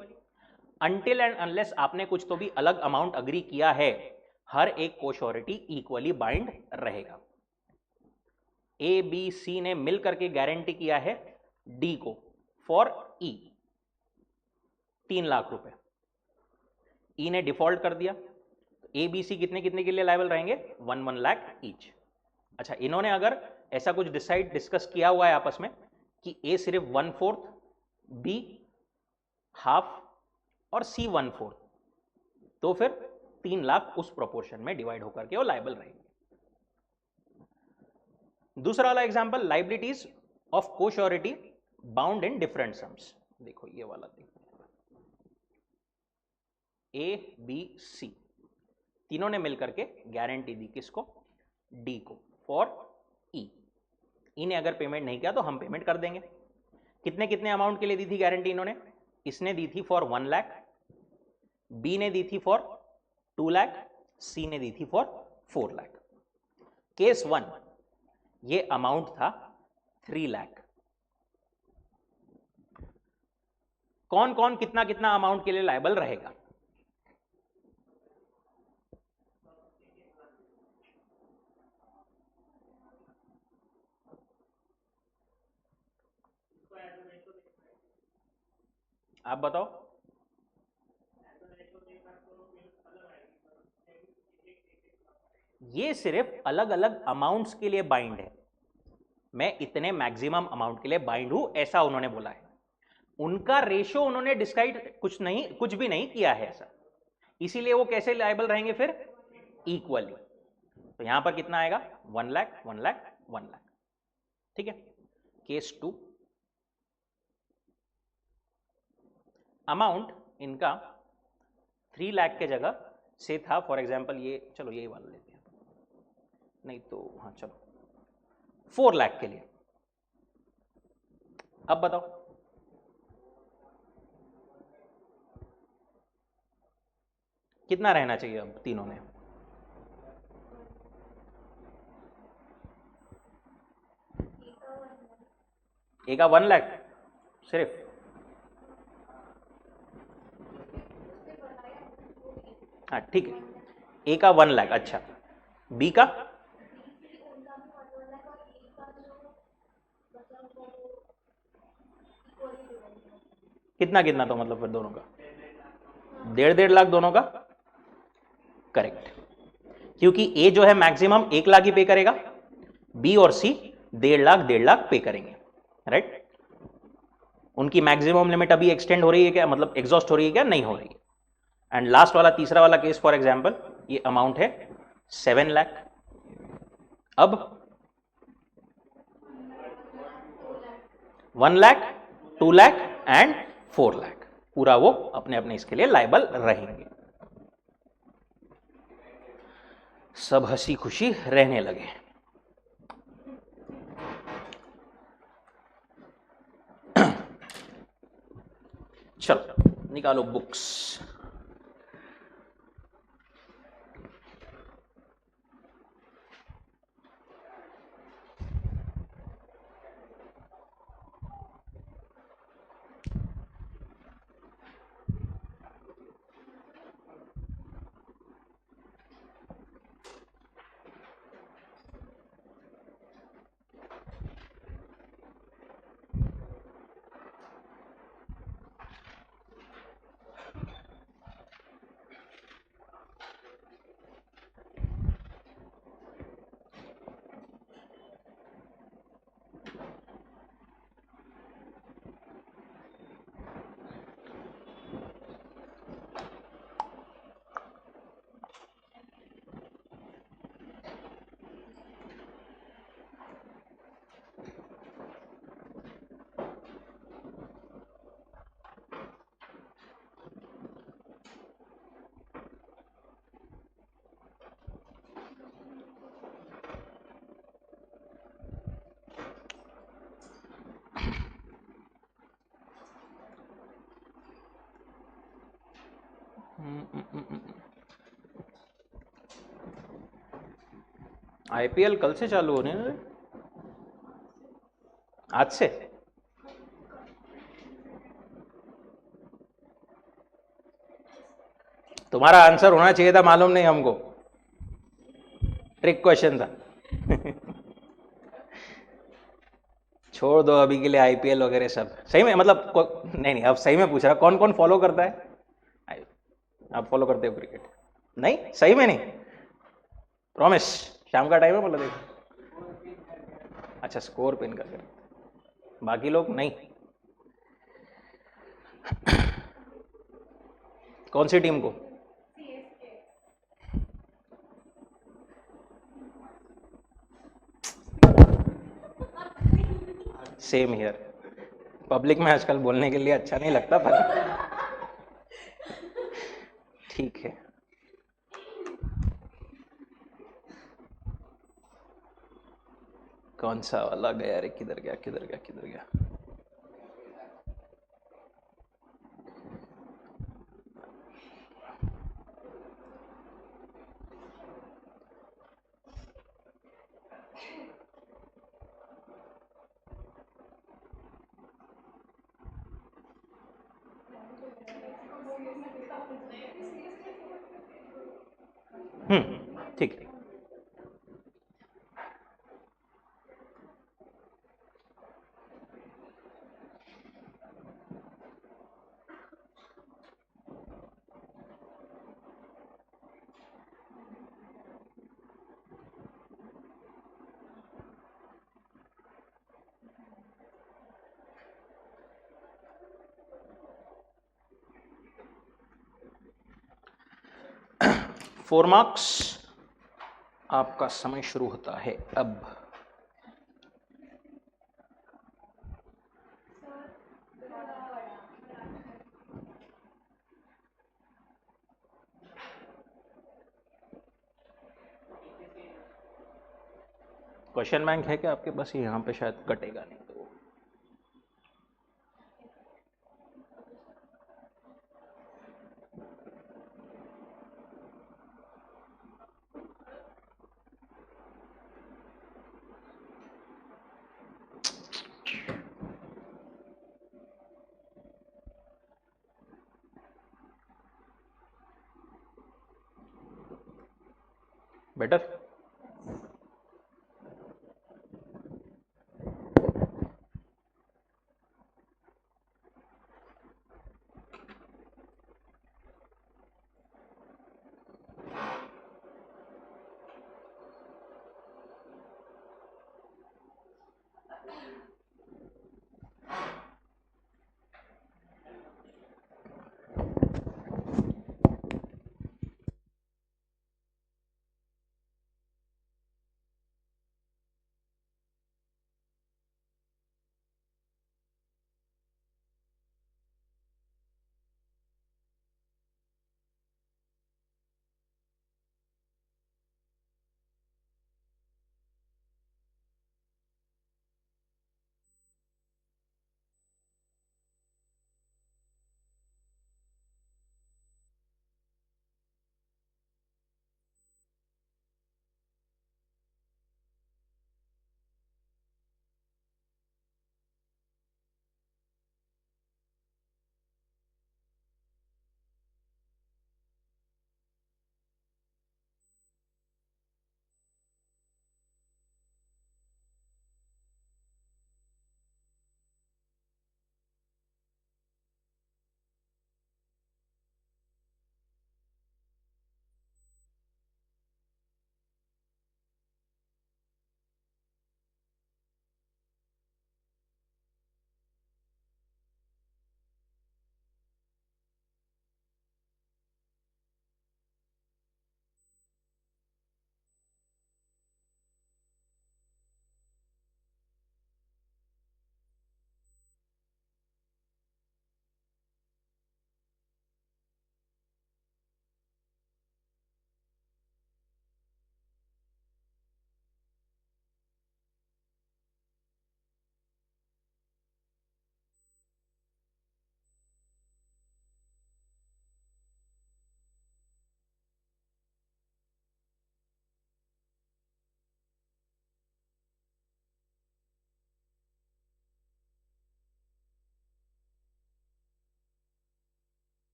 until and unless आपने कुछ तो भी अलग अमाउंट अग्री किया है, हर एक को श्योरिटी इक्वली बाइंड रहेगा। ए बी सी ने मिल करके गारंटी किया है डी को फॉर ई 3 लाख रुपए। ई ने डिफॉल्ट कर दिया, ए बी सी कितने कितने के लिए लायबल रहेंगे 1 लाख ईच। अच्छा, इन्होंने अगर ऐसा कुछ डिस्कस किया हुआ है आपस में कि ए सिर्फ 1/4, बी हाफ और सी 1/4, तो फिर 3 लाख उस प्रोपोर्शन में डिवाइड होकर के वो लायबल रहेंगे। दूसरा वाला एग्जांपल, लाइबिलिटीज ऑफ को surety bound in different sums. देखो ये वाला देखो, ए बी सी तीनों ने मिलकर के गारंटी दी किसको? डी को फॉर ई। ई ने अगर पेमेंट नहीं किया तो हम पेमेंट कर देंगे। कितने कितने अमाउंट के लिए दी थी गारंटी इन्होंने? इसने दी थी फॉर 1 लाख, बी ने दी थी फॉर 2 लाख, सी ने दी थी फॉर 4 लाख। केस 1 ये अमाउंट था 3 लाख। कौन कौन कितना कितना अमाउंट के लिए लायबल रहेगा? आप बताओ। ये सिर्फ अलग अलग अमाउंट्स के लिए बाइंड है, मैं इतने मैक्सिमम अमाउंट के लिए बाइंड हूं, ऐसा उन्होंने बोला है। उनका रेशो उन्होंने डिसाइड कुछ भी नहीं किया है ऐसा, इसीलिए वो कैसे लायबल रहेंगे फिर? इक्वली। तो यहां पर कितना आएगा? 1 लाख 1 लाख 1 लाख। ठीक है। केस 2, अमाउंट इनका 3 लाख के जगह से था फॉर एग्जांपल, ये चलो यही वाला लेते हैं, नहीं तो हाँ चलो 4 लाख के लिए। अब बताओ कितना रहना चाहिए अब तीनों में? ए का 1 लाख सिर्फ, हाँ ठीक है, ए का 1 लाख, अच्छा बी का? कितना कितना तो मतलब फिर दोनों का 1.5 लाख दोनों का। करेक्ट, क्योंकि ए जो है मैक्सिमम 1 लाख ही पे करेगा, बी और सी 1.5 लाख पे करेंगे, राइट। उनकी मैक्सिमम लिमिट अभी एक्सटेंड हो रही है क्या, मतलब एग्जॉस्ट हो रही है क्या? नहीं हो रही है। एंड लास्ट वाला तीसरा वाला केस फॉर एग्जांपल, ये अमाउंट है 7 लाख। अब 1 लाख 2 लाख एंड 4 लाख पूरा वो अपने अपने इसके लिए लायबल रहेंगे। सब हंसी खुशी रहने लगे। चलो निकालो बुक्स। आईपीएल कल से चालू होने हैं? आज से? तुम्हारा आंसर होना चाहिए था, मालूम नहीं हमको, ट्रिक क्वेश्चन था। छोड़ दो अभी के लिए आईपीएल वगैरह सब। सही में मतलब नहीं नहीं, अब सही में पूछ रहा, कौन कौन फॉलो करता है? आप फॉलो करते हो क्रिकेट? नहीं सही में नहीं, प्रॉमिस। शाम का टाइम है बोला देखो। अच्छा स्कोर पिन करके, बाकी लोग नहीं। कौन सी टीम को? Same here. पब्लिक में आजकल बोलने के लिए अच्छा नहीं लगता, पर ठीक है। कौन सा वाला गया रे? किधर गया किधर गया किधर गया? ठीक है। 4 मार्क्स आपका समय शुरू होता है अब। क्वेश्चन बैंक है क्या आपके पास? यहाँ पे शायद कटेगा नहीं तो। बेटर।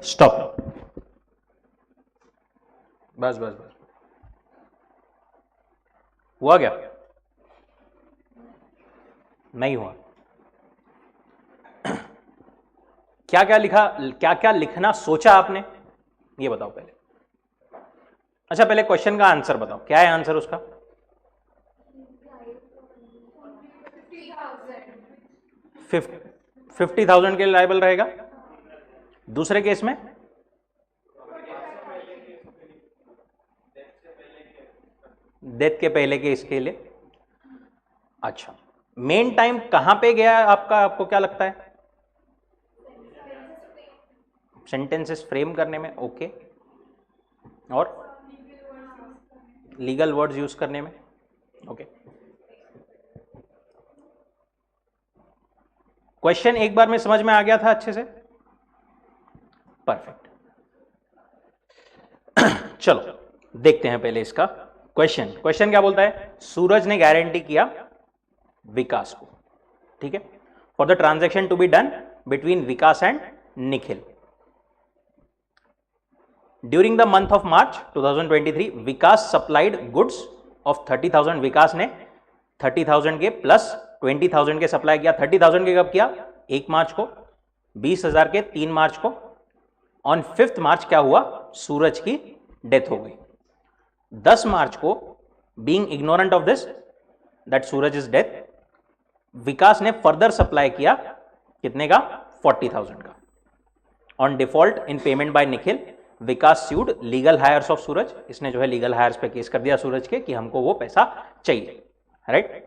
स्टॉप, बस बस बस, हुआ क्या? नहीं हुआ। क्या क्या लिखा, क्या क्या लिखना सोचा आपने, ये बताओ पहले। अच्छा पहले क्वेश्चन का आंसर बताओ, क्या है आंसर उसका? 50,000 के लिए लायबल रहेगा। दूसरे केस में डेथ के पहले केस के लिए। अच्छा, मेन टाइम कहां पे गया आपका, आपको क्या लगता है? सेंटेंसेस फ्रेम करने में, ओके, और लीगल वर्ड्स यूज करने में, ओके। क्वेश्चन एक बार में समझ में आ गया था अच्छे से? परफेक्ट। चलो देखते हैं पहले इसका क्वेश्चन। क्वेश्चन क्या बोलता है? सूरज ने गारंटी किया विकास को, ठीक है, for the transaction to be done between Vikas and Nikhil during the month of March 2023। Vikas supplied goods of 30,000। Vikas ने 30,000 के प्लस 20,000 के सप्लाई किया। 30,000 के कब किया? 1 मार्च को। 20,000 के 3 मार्च को। ऑन 5 मार्च क्या हुआ? सूरज की डेथ हो गई। 10 मार्च को, being ignorant of this that Suraj is death, Vikas ने फर्दर सप्लाई किया कितने का? 40,000 का। On default in payment by Nikhil, Vikas sued legal heirs of Suraj. इसने जो है लीगल हायर्स पे केस कर दिया सूरज के कि हमको वो पैसा चाहिए, राइट।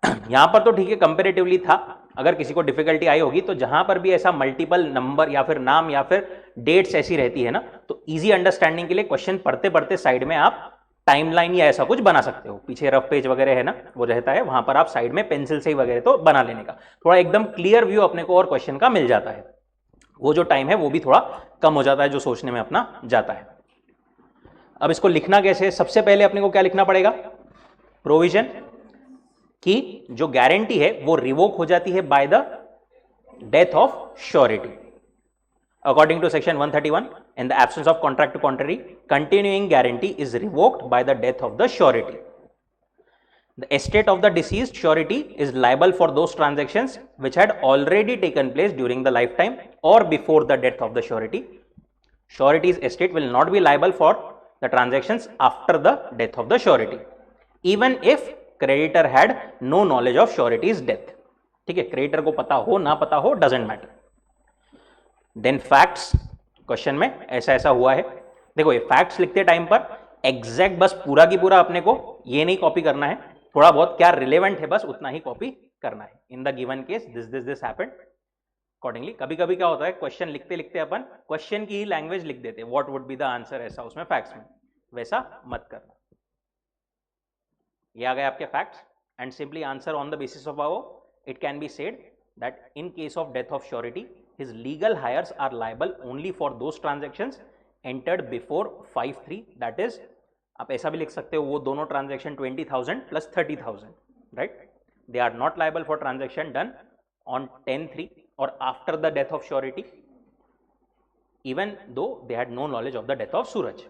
यहां पर तो ठीक है, कंपेरेटिवली था। अगर किसी को डिफिकल्टी आई होगी तो जहां पर भी ऐसा मल्टीपल नंबर या फिर नाम या फिर डेट्स ऐसी रहती है ना, तो इजी अंडरस्टैंडिंग के लिए क्वेश्चन पढ़ते पढ़ते साइड में आप टाइमलाइन या ऐसा कुछ बना सकते हो। पीछे रफ पेज वगैरह है ना, वो रहता है, वहां पर आप साइड में पेंसिल से ही वगैरह तो बना लेने का, थोड़ा एकदम क्लियर व्यू अपने को और क्वेश्चन का मिल जाता है। वो जो टाइम है वो भी थोड़ा कम हो जाता है जो सोचने में अपना जाता है। अब इसको लिखना कैसे? सबसे पहले अपने को क्या लिखना पड़ेगा? प्रोविजन की जो गारंटी है वो रिवोक हो जाती है by the death of surety. According to section 131, in the absence of contract to contrary, continuing guarantee is revoked by the death of the surety. The estate of the deceased surety is liable for those transactions which had already taken place during the lifetime or before the death of the surety. Surety's estate will not be liable for the transactions after the death of the surety, even if creditor had no knowledge of surety's death. ठीक है, creditor को पता हो ना पता हो, doesn't matter. Then facts, question में ऐसा ऐसा हुआ है। देखो ये फैक्ट्स लिखते टाइम पर एग्जैक्ट बस पूरा की पूरा अपने को ये नहीं कॉपी करना है, थोड़ा बहुत क्या रिलेवेंट है बस उतना ही कॉपी करना है। In the given case this happened accordingly. कभी कभी क्या होता है, क्वेश्चन लिखते लिखते अपन क्वेश्चन की ही लैंग्वेज लिख देते हैं, what would be the answer, ऐसा उसमें फैक्ट्स में, वैसा मत करना। ये आ गए आपके facts and simply answer on the basis of आओ, it can be said that in case of death of surety his legal heirs are liable only for those transactions entered before 5/3, that is आप ऐसा भी लिख सकते हो वो दोनों transaction 20,000 plus 30,000, right. They are not liable for transaction done on 10/3 और after the death of surety, even though they had no knowledge of the death of Suraj.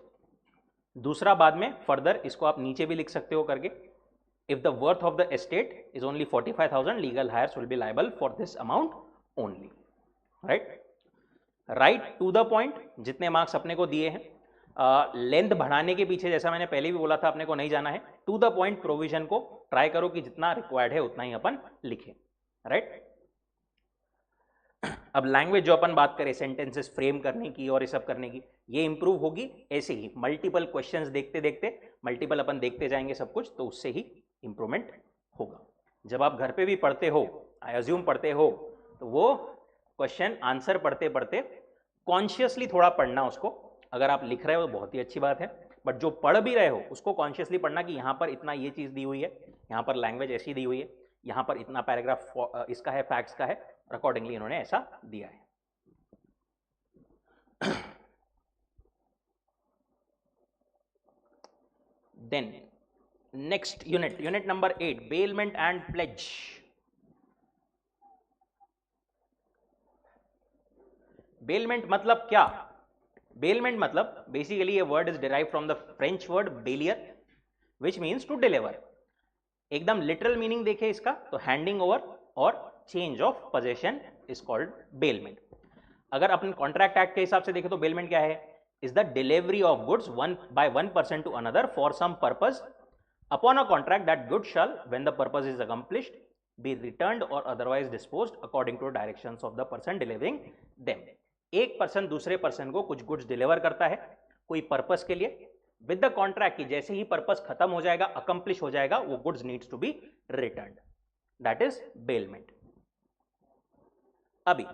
दूसरा बाद में फर्दर इसको आप नीचे भी लिख सकते हो करके, if the worth of the estate is only 45,000, legal heirs will be liable for this amount only, right to the point. जितने मार्क्स अपने को दिए हैं, लेंथ बढ़ाने के पीछे जैसा मैंने पहले भी बोला था अपने को नहीं जाना है, टू द पॉइंट प्रोविजन को ट्राई करो कि जितना रिक्वायर्ड है उतना ही अपन लिखें, राइट। अब लैंग्वेज जो अपन बात करें सेंटेंसेस फ्रेम करने की और ये सब करने की, ये इंप्रूव होगी ऐसे ही मल्टीपल क्वेश्चंस देखते देखते, मल्टीपल अपन देखते जाएंगे सब कुछ, तो उससे ही इंप्रूवमेंट होगा। जब आप घर पे भी पढ़ते हो, आई अज्यूम पढ़ते हो, तो वो क्वेश्चन आंसर पढ़ते पढ़ते कॉन्शियसली थोड़ा पढ़ना उसको। अगर आप लिख रहे हो तो बहुत ही अच्छी बात है, बट जो पढ़ भी रहे हो उसको कॉन्शियसली पढ़ना कि यहाँ पर इतना ये चीज़ दी हुई है, यहाँ पर लैंग्वेज ऐसी दी हुई है, यहाँ पर इतना पैराग्राफ इसका है, फैक्ट्स का है, और अकॉर्डिंगली इन्होंने ऐसा दिया है। Then next unit, unit number 8, bailment and pledge. Bailment मतलब क्या? बेलमेंट मतलब बेसिकली ये word is derive from the French word bailler which means to deliver. एकदम लिटरल मीनिंग देखे इसका तो हैंडिंग ओवर और change of possession is called bailment. अगर अपन कॉन्ट्रैक्ट एक्ट के हिसाब से देखें तो बेलमेंट क्या है? Is the delivery of goods one by one person to another for some purpose upon a contract that good shall when the purpose is accomplished be returned और otherwise disposed according to directions of the person delivering them. एक पर्सन दूसरे पर्सन को कुछ goods deliver करता है कोई पर्पस के लिए विद द कॉन्ट्रैक्ट की जैसे ही पर्पस खत्म हो जाएगा, अकम्प्लिश हो जाएगा, वो goods needs to be returned, that is bailment. अभी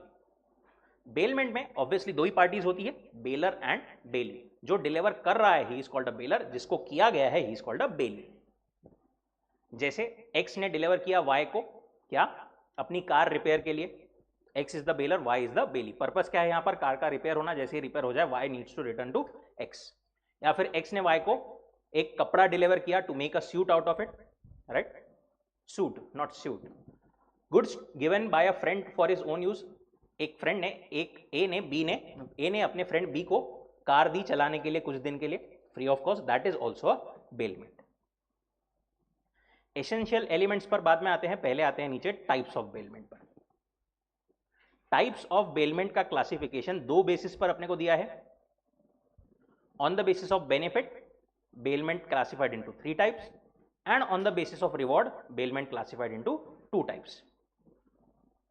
बेलमेंट में ऑब्वियसली दो ही पार्टीज होती है, बेलर एंड बेली। जो डिलीवर कर रहा है he is called a baler, जिसको किया गया है ही इज कॉल्ड अ बेली। जैसे एक्स ने डिलीवर किया वाई को, क्या? अपनी कार रिपेयर के लिए। X is the bailor, Y is the bailee. Purpose क्या है यहाँ पर? कार का रिपेयर होना। जैसे ही रिपेयर हो जाए Y needs to return to X. या फिर एक्स ने वाई को एक कपड़ा डिलीवर किया to make a suit out of it, right? Suit not suit. Goods given by a friend for his own use. एक फ्रेंड ने ए ने अपने फ्रेंड बी को कार दी चलाने के लिए कुछ दिन के लिए free of cost, that is also a bailment. Essential elements पर बाद में आते हैं, पहले आते हैं नीचे टाइप्स ऑफ बेलमेंट पर। टाइप्स ऑफ बेलमेंट का क्लासिफिकेशन दो बेसिस पर अपने को दिया है। On the basis of benefit bailment classified into 3 types and on the basis of reward bailment classified into 2 types.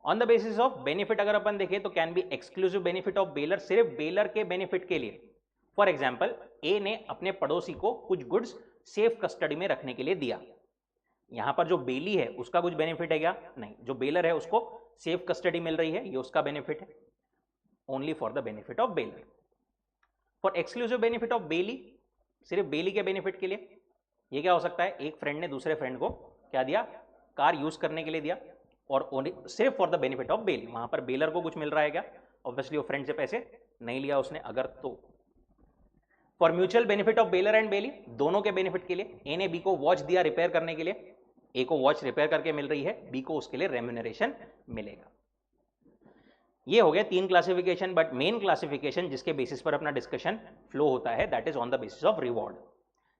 On the basis of benefit अगर अपन देखें तो can be exclusive benefit of baler, सिर्फ baler के benefit के लिए। For example ए ने अपने पड़ोसी को कुछ गुड्स सेफ कस्टडी में रखने के लिए दिया। यहां पर जो बेली है उसका कुछ बेनिफिट है क्या? नहीं। जो बेलर है उसको सेफ कस्टडी मिल रही है, ये उसका बेनिफिट है, only for the benefit of baler. For exclusive benefit of belly, सिर्फ बेली के बेनिफिट के लिए, ये क्या हो सकता है? एक फ्रेंड ने दूसरे फ्रेंड को क्या दिया? कार यूज करने के लिए दिया और सिर्फ for the benefit of belly. वहां पर बेलर को कुछ मिल रहा है क्या? ऑब्वियसली वो फ्रेंड से पैसे नहीं लिया उसने अगर तो। For mutual benefit of bailor and bailee, दोनों के बेनिफिट के लिए। ए ने बी को वॉच दिया रिपेयर करने के लिए, ए को वॉच रिपेयर करके मिल रही है, बी को उसके लिए रेम्यूनरेशन मिलेगा। ये हो गया 3 क्लासिफिकेशन, बट मेन क्लासिफिकेशन जिसके बेसिस पर अपना डिस्कशन फ्लो होता है that is on the basis of reward,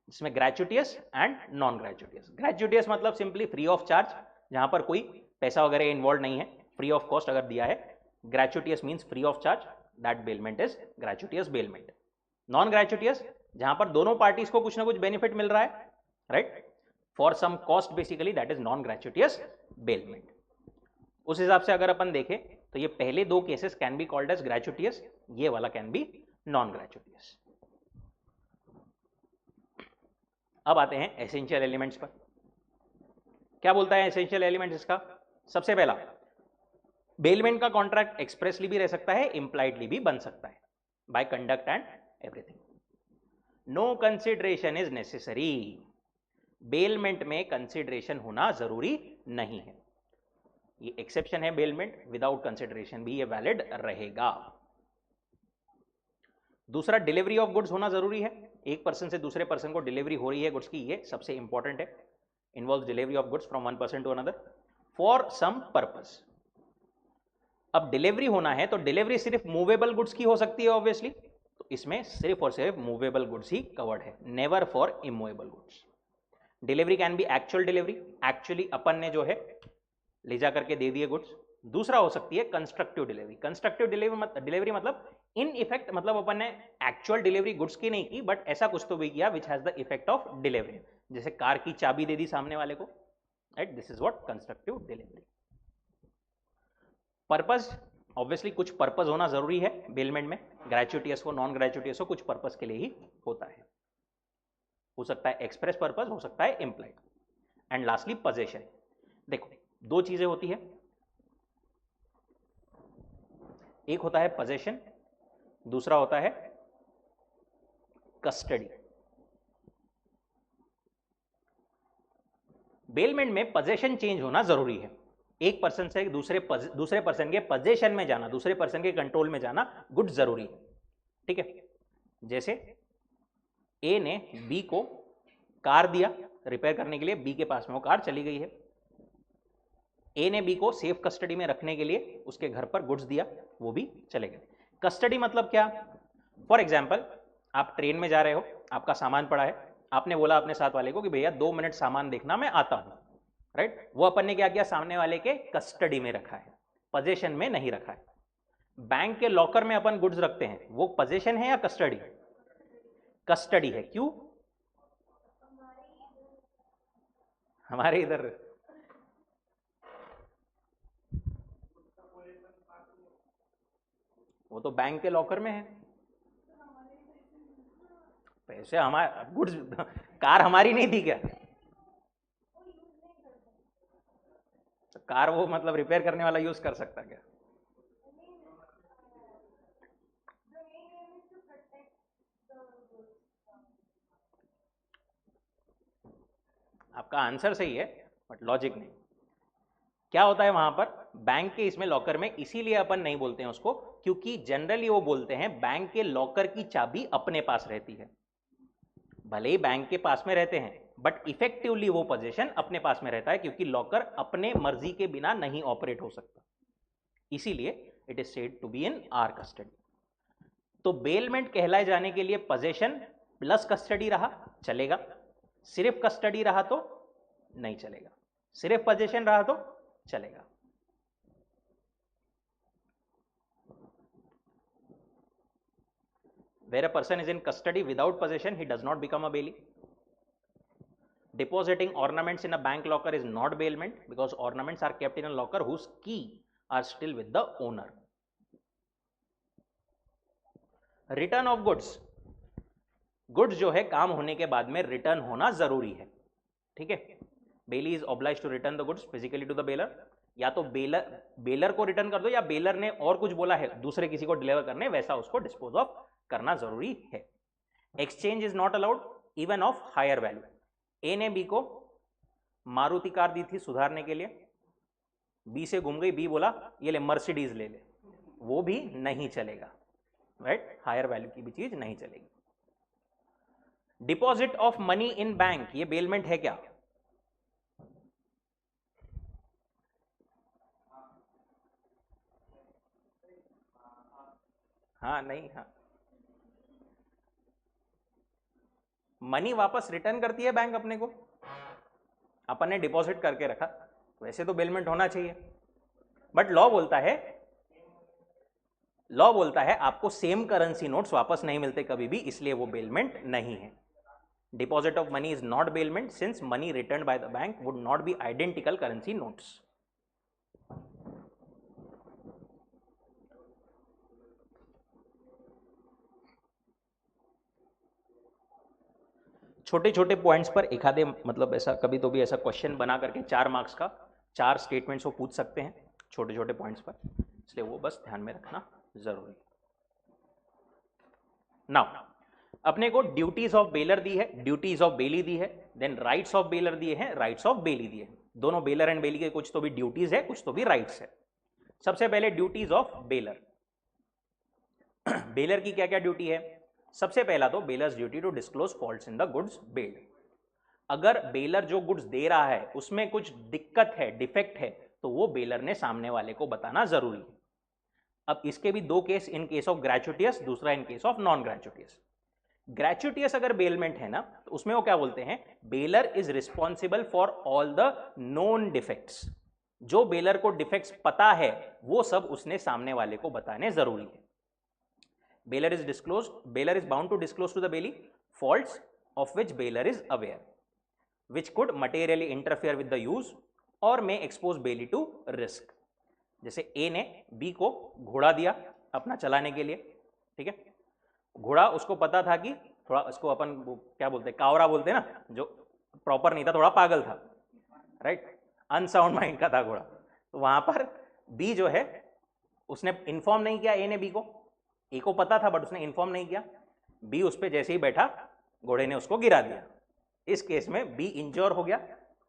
जिसमें ग्रेचुटियस एंड नॉन ग्रेचुटियस। ग्रेचुटियस मतलब सिंपली फ्री ऑफ चार्ज, जहां पर कोई पैसा वगैरह इन्वॉल्व नहीं है, फ्री ऑफ कॉस्ट अगर दिया है। Gratuitous means free of charge, that bailment is gratuitous bailment. Non gratuitous जहां पर दोनों पार्टीज को कुछ ना कुछ बेनिफिट मिल रहा है, right, for some cost basically, that is non gratuitous bailment. उस हिसाब से अगर अपन देखें तो ये पहले 2 cases can be called as gratuitous, ये वाला कैन बी नॉन ग्रेचुटियस। अब आते हैं एसेंशियल एलिमेंट्स पर। क्या बोलता है एसेंशियल एलिमेंट्स इसका? सबसे पहला, बेलमेंट का कॉन्ट्रैक्ट एक्सप्रेसली भी रह सकता है, इंप्लाइडली भी बन सकता है, by conduct and everything. No consideration is necessary, bailment में कंसिडरेशन होना जरूरी नहीं है। ये एक्सेप्शन है बेलमेंट, विदाउट कंसिडरेशन भी ये वैलिड रहेगा। दूसरा, डिलीवरी ऑफ गुड्स होना जरूरी है। एक पर्सन से दूसरे पर्सन को डिलीवरी हो रही है गुड्स की, ये सबसे इंपॉर्टेंट है। Involve delivery of goods from one person to another for some purpose. अब डिलीवरी होना है तो डिलीवरी सिर्फ मूवेबल गुड्स की हो सकती है ऑब्वियसली, तो इसमें सिर्फ और सिर्फ मूवेबल गुड्स ही कवर्ड है, never for immovable goods. Delivery can be actual delivery, actually अपन ने जो है ले जा करके दे दिए गुड्स। दूसरा हो सकती है कंस्ट्रक्टिव डिलीवरी। कंस्ट्रक्टिव डिलीवरी मतलब इन इफेक्ट, मतलब अपन ने एक्चुअल डिलीवरी गुड्स की नहीं की, बट ऐसा कुछ तो भी किया which has the effect of delivery. जैसे कार की चाबी दे दी सामने वाले को, right, this is what constructive delivery. Purpose, obviously कुछ पर्पस होना जरूरी है बेलमेंट में, ग्रेचुटियस हो नॉन ग्रेचुटियस हो, कुछ पर्पस के लिए ही होता है। हो सकता है एक्सप्रेस पर्पस, हो सकता है इंप्लाइड। And lastly possession. देखो 2 चीजें होती है, एक होता है पोजेशन, दूसरा होता है कस्टडी। बेलमेंट में पोजेशन चेंज होना जरूरी है, एक पर्सन से दूसरे पर्सन के पोजेशन में जाना, दूसरे पर्सन के कंट्रोल में जाना गुड जरूरी है, ठीक है। जैसे ए ने बी को कार दिया रिपेयर करने के लिए, बी के पास में वो कार चली गई है। ए ने बी को सेफ कस्टडी में रखने के लिए उसके घर पर गुड्स दिया, वो भी चले गए। कस्टडी मतलब क्या? फॉर एग्जाम्पल आप ट्रेन में जा रहे हो, आपका सामान पड़ा है, आपने बोला अपने साथ वाले को कि भैया 2 मिनट सामान देखना, मैं आता हूं, राइट? वो अपन ने क्या किया, सामने वाले के कस्टडी में रखा है, पोजीशन में नहीं रखा है। बैंक के लॉकर में अपन गुड्स रखते हैं, वो पोजीशन है या कस्टडी? कस्टडी है। क्यों? हमारे इधर वो तो बैंक के लॉकर में है, पैसे हमारे, गुड्स कार हमारी नहीं थी क्या? तो कार वो मतलब रिपेयर करने वाला यूज कर सकता क्या? आपका आंसर सही है बट लॉजिक नहीं। क्या होता है वहां पर, बैंक के इसमें लॉकर में, इसीलिए अपन नहीं बोलते हैं उसको, क्योंकि जनरली वो बोलते हैं बैंक के लॉकर की चाबी अपने पास रहती है। भले ही बैंक के पास में रहते हैं बट इफेक्टिवली वो पोजीशन अपने पास में रहता है, क्योंकि लॉकर अपने मर्जी के बिना नहीं ऑपरेट हो सकता, इसीलिए it is said to be in our custody. तो बेलमेंट कहलाए जाने के लिए पोजीशन प्लस कस्टडी रहा चलेगा, सिर्फ कस्टडी रहा तो नहीं चलेगा, सिर्फ पोजीशन रहा तो चलेगा। Where a person is in custody without possession, he does not become a bailee. Depositing ornaments in a bank locker is not bailment because ornaments are kept in a locker whose key are still with the owner. Return of goods, goods जो है काम होने के बाद में return होना जरूरी है, ठीक है? Bailee is oblige to return the goods physically to the bailor, या तो बेलर को रिटर्न कर दो, या बेलर ने और कुछ बोला है दूसरे किसी को डिलीवर करने, वैसा उसको डिस्पोज ऑफ करना जरूरी है। Exchange is not allowed even of higher value. A ने बी को मारुति कार दी थी सुधारने के लिए, बी से घूम गई, बी बोला ये ले मर्सिडीज ले ले, वो भी नहीं चलेगा, राइट? हायर वैल्यू की भी चीज नहीं चलेगी। Deposit of money in bank, ये बेलमेंट है क्या? हाँ नहीं, हाँ, मनी वापस रिटर्न करती है बैंक अपने को, अपन ने डिपॉजिट करके रखा, वैसे तो बेलमेंट होना चाहिए, बट लॉ बोलता है आपको सेम करेंसी नोट्स वापस नहीं मिलते कभी भी, इसलिए वो बेलमेंट नहीं है। Deposit of money is not bailment since money return by the bank would not be identical currency notes. छोटे छोटे पॉइंट्स पर एक आधे मतलब ऐसा कभी तो भी ऐसा क्वेश्चन बना करके 4 मार्क्स का 4 स्टेटमेंट्स वो पूछ सकते हैं छोटे छोटे पॉइंट्स पर, इसलिए वो बस ध्यान में रखना जरूरी। नाउ अपने को ड्यूटीज ऑफ बेलर दी है, ड्यूटीज ऑफ बेली दी है, देन राइट्स ऑफ बेलर दिए हैं, राइट्स ऑफ बेली दिए हैं। दोनों बेलर एंड बेली के कुछ तो भी ड्यूटीज है, कुछ तो भी राइट्स है। सबसे पहले ड्यूटीज ऑफ बेलर। बेलर की क्या क्या ड्यूटी है? सबसे पहला तो bailor's duty to disclose faults in the goods bailed. अगर बेलर जो गुड्स दे रहा है उसमें कुछ दिक्कत है, डिफेक्ट है, तो वो बेलर ने सामने वाले को बताना जरूरी है। अब इसके भी 2 केस, इन केस ऑफ ग्रेचुटियस, दूसरा इन केस ऑफ नॉन ग्रेचुटियस। ग्रेचुटियस अगर बेलमेंट है ना, तो उसमें वो क्या बोलते हैं, baler is responsible for all the known defects. जो बेलर को डिफेक्ट्स पता है वो सब उसने सामने वाले को बताने जरूरी है। Baler is bound to disclose to the bailee faults of which baler is aware, which could materially interfere with the use or may expose bailee to risk. जैसे ए ने बी को घोड़ा दिया अपना चलाने के लिए, ठीक है? घोड़ा उसको पता था कि थोड़ा, इसको अपन क्या बोलते हैं, कावरा बोलते हैं ना, जो प्रॉपर नहीं था, थोड़ा पागल था, राइट? अनसाउंड माइंड का था घोड़ा। तो वहां पर बी जो है उसने इन्फॉर्म नहीं किया ए ने बी को, ए को पता था बट उसने इन्फॉर्म नहीं किया, बी उस पर जैसे ही बैठा घोड़े ने उसको गिरा दिया। इस केस में बी इंजोर हो गया,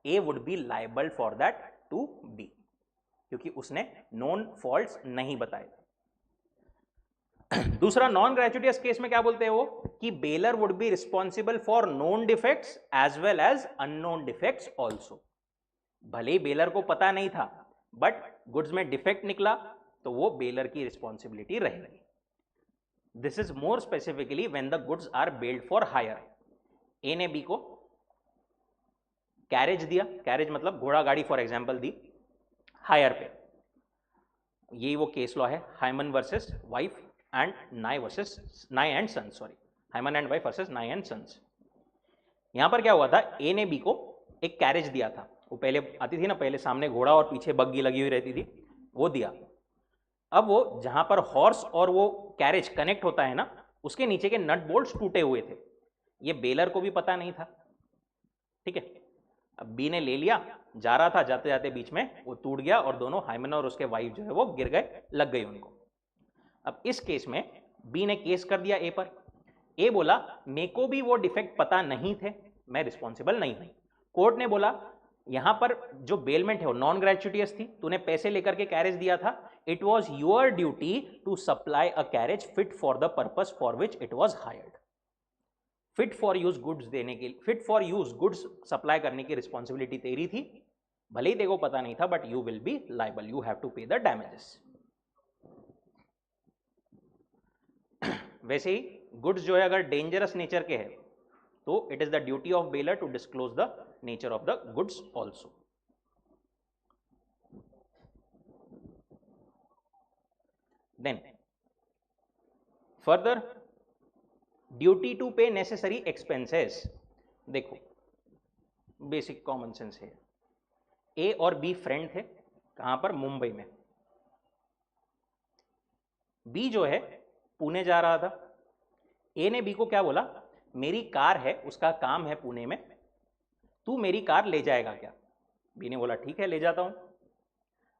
A would be liable for that to B, क्योंकि उसने नोन फॉल्ट्स नहीं बताए। दूसरा नॉन ग्रेचुटियस केस में क्या बोलते हैं वो, कि bailor would be responsible for known defects as well as unknown defects also. भले ही बेलर को पता नहीं था बट गुड्स में डिफेक्ट निकला तो वो बेलर की रिस्पॉन्सिबिलिटी रहेगी। This is more specifically when the goods are bailed for hire. A ने बी को कैरेज दिया, कैरेज मतलब घोड़ा गाड़ी फॉर एग्जाम्पल दी हायर पे, यही वो केस लॉ है Hyman versus wife and Nye and Sons, sorry Hyman and wife versus Nye and Sons. यहां पर क्या हुआ था, ए ने बी को एक कैरेज दिया था, वो पहले आती थी ना, पहले सामने घोड़ा और पीछे बग्गी लगी हुई रहती थी, वो दिया। अब वो जहां पर हॉर्स और वो कैरेज कनेक्ट होता है ना, उसके नीचे के नट बोल्ट्स टूटे हुए थे, ये बेलर को भी पता नहीं था, ठीक है। अब बी ने ले लिया, जा रहा था, जाते जाते बीच में वो टूट गया और दोनों हाइमन और उसके वाइफ जो है वो गिर गए, लग गई उनको। अब इस केस में बी ने केस कर दिया ए पर, ए बोला मेरे को भी वो डिफेक्ट पता नहीं थे, मैं रिस्पॉन्सिबल नहीं हूं। कोर्ट ने बोला यहां पर जो बेलमेंट है वो नॉन ग्रेचुटियस थी, तूने पैसे लेकर के कैरेज दिया था, it was your duty to supply a carriage fit for the purpose for which it was hired. Fit for use goods देने के, fit for use goods supply करने की रिस्पॉन्सिबिलिटी तेरी थी, भले ही तेको पता नहीं था, but you will be liable, you have to pay the damages. वैसे ही गुड्स जो है अगर डेंजरस नेचर के है तो it is the duty of bailor to disclose the nature of the goods also. Then further duty to pay necessary expenses, देखो basic common sense है, ए और बी फ्रेंड थे, कहां पर, मुंबई में। बी जो है पुणे जा रहा था, ए ने बी को क्या बोला, मेरी कार है, उसका काम है पुणे में, तू मेरी कार ले जाएगा क्या। बी ने बोला ठीक है ले जाता हूं।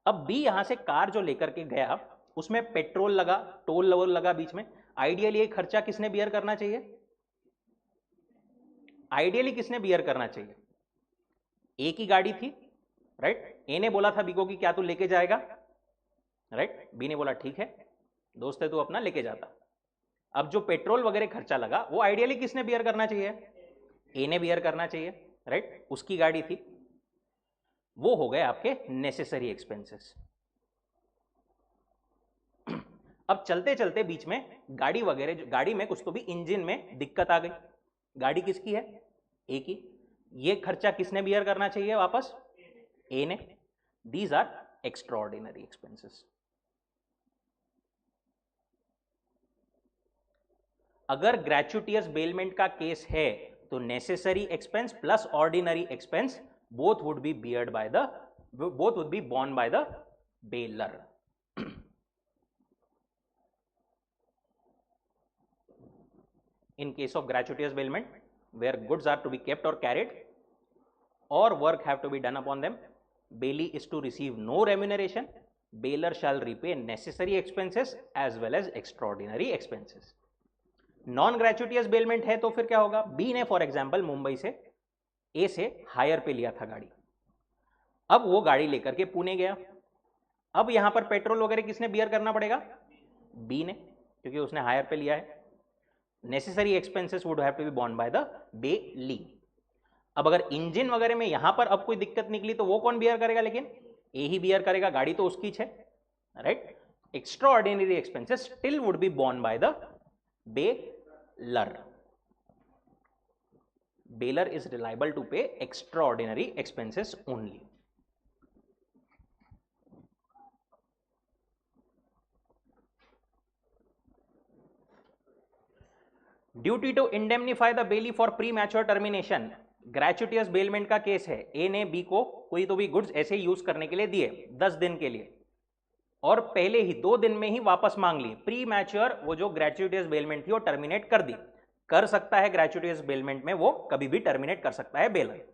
अब बी यहां से कार जो लेकर के गया, उसमें पेट्रोल लगा, टोल लेवल लगा बीच में, आइडियली ये खर्चा किसने बियर करना चाहिए, आइडियली किसने बियर करना चाहिए, ए की गाड़ी थी, राइट। ए ने बोला था बी को कि क्या तू लेके जाएगा, राइट। बी ने बोला ठीक है दोस्त है तू अपना लेके जाता। अब जो पेट्रोल वगैरह खर्चा लगा वो आइडियली किसने बियर करना चाहिए, ए ने बियर करना चाहिए, राइट, उसकी गाड़ी थी। वो हो गए आपके नेसेसरी एक्सपेंसेस। अब चलते चलते बीच में गाड़ी वगैरह, गाड़ी में कुछ तो भी इंजन में दिक्कत आ गई, गाड़ी किसकी है, ए की, ये खर्चा किसने बियर करना चाहिए वापस, ए ने। These are extraordinary expenses. अगर ग्रेचुटियस बेलमेंट का केस है तो necessary expense plus ordinary expense both would be beared by the, both would be borne by the bailor. In case of gratuitous bailment, where goods are to be kept or carried or work have to be done upon them, bailee is to receive no remuneration, bailor shall repay necessary expenses as well as extraordinary expenses. Non gratuitous bailment है तो फिर क्या होगा, B ने for example Mumbai से ए से higher पे लिया था गाड़ी, अब वो गाड़ी लेकर के पुणे गया, अब यहां पर पेट्रोल वगैरह किसने बियर करना पड़ेगा, बी ने, क्योंकि उसने हायर पे लिया है। Necessary expenses would have to be borne by the bailee. अब अगर इंजन वगैरह में यहां पर अब कोई दिक्कत निकली तो वो कौन बियर करेगा, लेकिन ए ही बियर करेगा, गाड़ी तो उसकी है, right. Extraordinary expenses still would be borne by the bailor. Bailor is reliable to pay extraordinary expenses only. Duty to indemnify the bailee for premature termination, gratuitous bailment का case है, A ने B को कोई तो भी goods ऐसे use करने के लिए दिए 10 दिन के लिए और पहले ही 2 दिन में ही वापस मांग लिए, प्री मैच्योर वो जो ग्रेचुटियस बेलमेंट थी वो टर्मिनेट कर दी। कर सकता है ग्रेचुटियस बेलमेंट में वो कभी भी टर्मिनेट कर सकता है बेलर,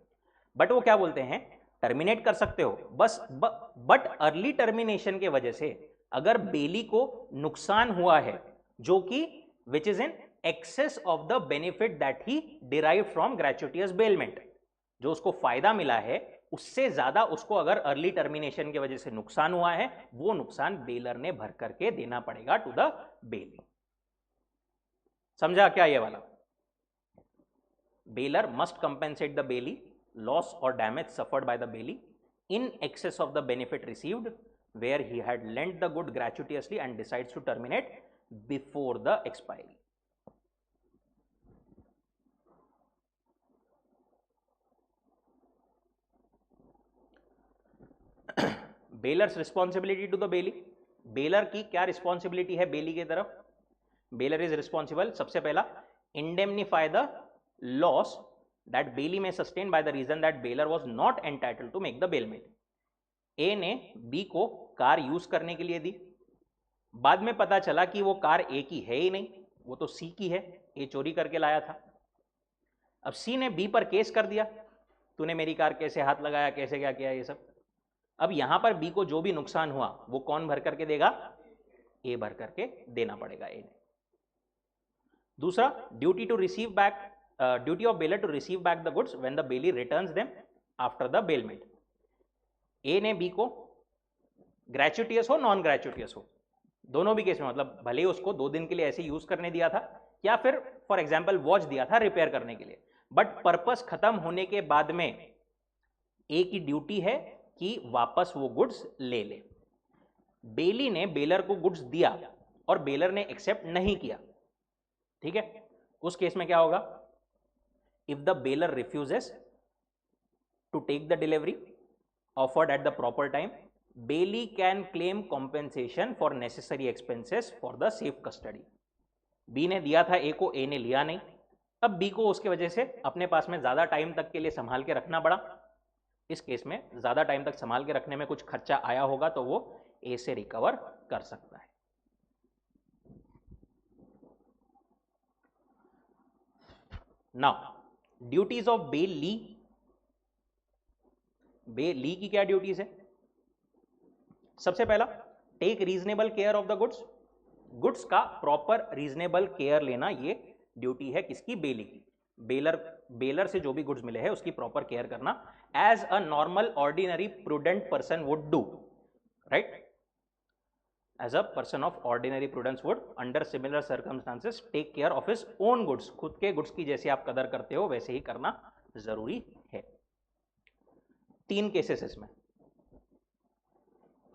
बट वो क्या बोलते हैं, टर्मिनेट कर सकते हो बस, बट अर्ली टर्मिनेशन के वजह से अगर बेली को नुकसान हुआ है जो कि which is in excess of the benefit that he derived from gratuitous bailment, जो उसको फायदा मिला है उससे ज्यादा उसको अगर अर्ली टर्मिनेशन की वजह से नुकसान हुआ है, वो नुकसान बेलर ने भर करके देना पड़ेगा टू द बेली। समझा क्या ये वाला, bailor must compensate the bailee loss और damage suffered by the bailee in excess of the benefit received where he had lent the good gratuitously and decides to terminate, before the expiry. Bailor's responsibility to the bailee, bailor की क्या responsibility है बेली की तरफ? Baler is responsible, सबसे पहला, indemnify the loss that bailee may sustain by the reason that bailor was not entitled to make the bailment. A ने B को car use करने के लिए दी, बाद में पता चला कि वो कार ए की है ही नहीं, वो तो सी की है, ए चोरी करके लाया था। अब सी ने बी पर केस कर दिया, तूने मेरी कार कैसे हाथ लगाया, कैसे क्या किया, ये सब। अब यहां पर बी को जो भी नुकसान हुआ वो कौन भर करके देगा? ए भर करके देना पड़ेगा ए ने। दूसरा, duty to receive back, duty of bailor to receive back the goods when the bailee returns them after the bailment. A ने बी को, ग्रेचुटियस हो नॉन ग्रेचुटियस हो, दोनों भी केस में, मतलब भले ही उसको 2 दिन के लिए ऐसे यूज करने दिया था या फिर फॉर एग्जाम्पल वॉच दिया था रिपेयर करने के लिए, बट पर्पस खत्म होने के बाद में ए की ड्यूटी है कि वापस वो गुड्स ले ले। बेली ने बेलर को गुड्स दिया और बेलर ने एक्सेप्ट नहीं किया, ठीक है, उस केस में क्या होगा? If the bailor refuses to take the delivery offered at the proper time, bailee can claim compensation for necessary expenses for the safe custody. B ने दिया था ए को, ए ने लिया नहीं, अब बी को उसके वजह से अपने पास में ज्यादा टाइम तक के लिए संभाल के रखना पड़ा। इस केस में ज्यादा टाइम तक संभाल के रखने में कुछ खर्चा आया होगा तो वो ए से रिकवर कर सकता है। Now duties of bailee, bailee की क्या ड्यूटीज है? सबसे पहला, take reasonable care of the goods, goods का प्रॉपर रीजनेबल केयर लेना, ये ड्यूटी है किसकी? बेली की। बेलर से जो भी गुड्स मिले हैं उसकी प्रॉपर केयर करना, as a normal ordinary prudent person would do, right? As a person of ordinary prudence would under similar circumstances take care of his own goods, खुद के गुड्स की जैसे आप कदर करते हो वैसे ही करना जरूरी है। 3 केसेस इसमें,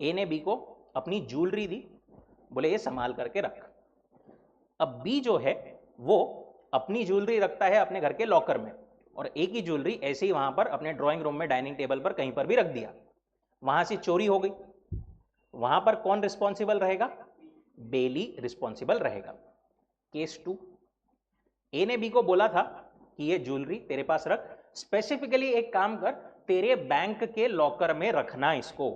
ए ने बी को अपनी ज्वेलरी दी, बोले ये संभाल करके रख। अब बी जो है वो अपनी ज्वेलरी रखता है अपने घर के लॉकर में, और ए की ज्वेलरी ऐसे ही वहां पर अपने ड्राइंग रूम में, डाइनिंग टेबल पर, कहीं पर भी रख दिया, वहां से चोरी हो गई, वहां पर कौन रिस्पॉन्सिबल रहेगा? बेली रिस्पॉन्सिबल रहेगा। केस 2, ए ने बी को बोला था कि ये ज्वेलरी तेरे पास रख, स्पेसिफिकली एक काम कर, तेरे बैंक के लॉकर में रखना इसको।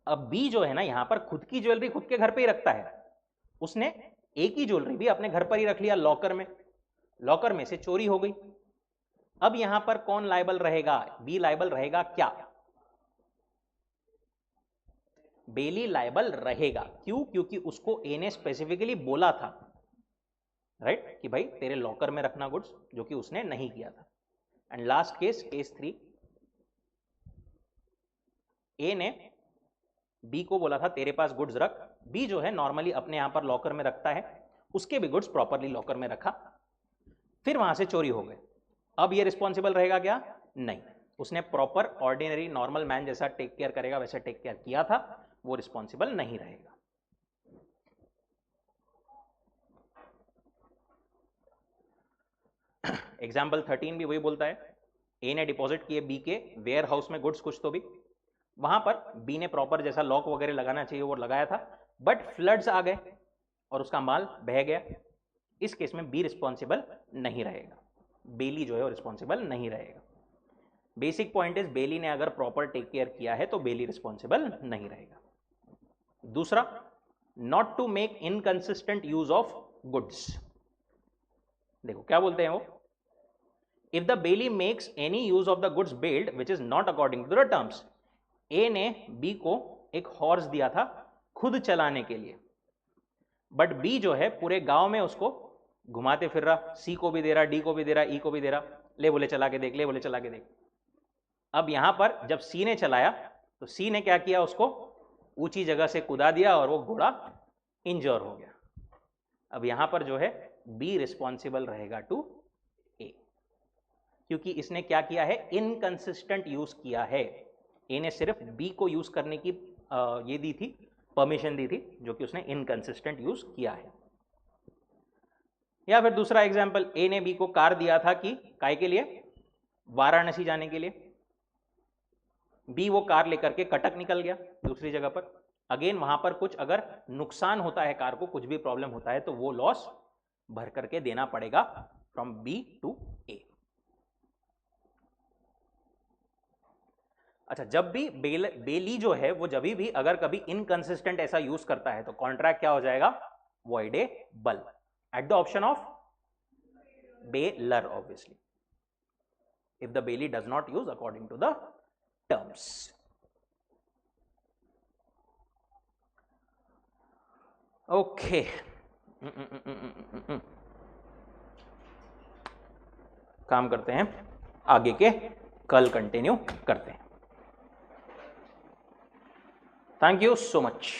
अब बी जो है ना यहां पर खुद की ज्वेलरी खुद के घर पे ही रखता है, उसने ए की ज्वेलरी भी अपने घर पर ही रख लिया लॉकर में, लॉकर में से चोरी हो गई। अब यहां पर कौन लायबल रहेगा? बी लायबल रहेगा क्या? बेली लायबल रहेगा। क्यों? क्योंकि उसको ए ने स्पेसिफिकली बोला था, राइट, कि भाई तेरे लॉकर में रखना गुड्स, जो कि उसने नहीं किया था। एंड लास्ट केस, केस 3, ए ने बी को बोला था तेरे पास गुड्स रख, बी जो है नॉर्मली अपने यहां पर लॉकर में रखता है, उसके भी गुड्स प्रॉपरली लॉकर में रखा, फिर वहां से चोरी हो गए। अब ये रिस्पॉन्सिबल रहेगा क्या? नहीं, उसने प्रॉपर ऑर्डिनरी नॉर्मल मैन जैसा टेक केयर करेगा वैसे टेक केयर किया था, वो रिस्पॉन्सिबल नहीं रहेगा। एग्जाम्पल 13 भी वही बोलता है, ए ने डिपॉजिट किए बी के वेयर हाउस में गुड्स कुछ तो भी, वहां पर बी ने प्रॉपर जैसा लॉक वगैरह लगाना चाहिए वो लगाया था, बट फ्लड्स आ गए और उसका माल बह गया। इस केस में बी रिस्पॉन्सिबल नहीं रहेगा, बेली जो है वो रिस्पॉन्सिबल नहीं रहेगा। बेसिक पॉइंट इज, बेली ने अगर प्रॉपर टेक केयर किया है तो बेली रिस्पॉन्सिबल नहीं रहेगा। दूसरा, not to make inconsistent use of goods. देखो क्या बोलते हैं वो, if the bailee makes any use of the goods bailed which is not according to the terms. A ने बी को एक हॉर्स दिया था खुद चलाने के लिए, बट बी जो है पूरे गांव में उसको घुमाते फिर रहा, सी को भी दे रहा, डी को भी दे रहा, ई को भी दे रहा, ले बोले चला के देख, ले बोले चला के देख। अब यहां पर जब सी ने चलाया तो सी ने क्या किया, उसको ऊंची जगह से कूदा दिया और वो घोड़ा इंजर हो गया। अब यहां पर जो है बी रिस्पॉन्सिबल रहेगा टू ए, क्योंकि इसने क्या किया है, इनकंसिस्टेंट यूज किया है। ए ने सिर्फ बी को यूज करने की ये दी थी परमिशन दी थी जो कि उसने इनकंसिस्टेंट यूज किया है। या फिर दूसरा एग्जांपल, ए ने बी को कार दिया था कि काय के लिए, वाराणसी जाने के लिए। बी वो कार लेकर के कटक निकल गया दूसरी जगह पर। अगेन वहां पर कुछ अगर नुकसान होता है कार को, कुछ भी प्रॉब्लम होता है, तो वो लॉस भर करके देना पड़ेगा फ्रॉम बी टू ए। अच्छा, जब भी बेली जो है वो जब भी अगर कभी इनकंसिस्टेंट ऐसा यूज करता है तो कॉन्ट्रैक्ट क्या हो जाएगा, voidable at the option of baler obviously, if the bailee does not use according to the terms. Okay. काम करते हैं आगे के, कल कंटिन्यू करते हैं। Thank you so much.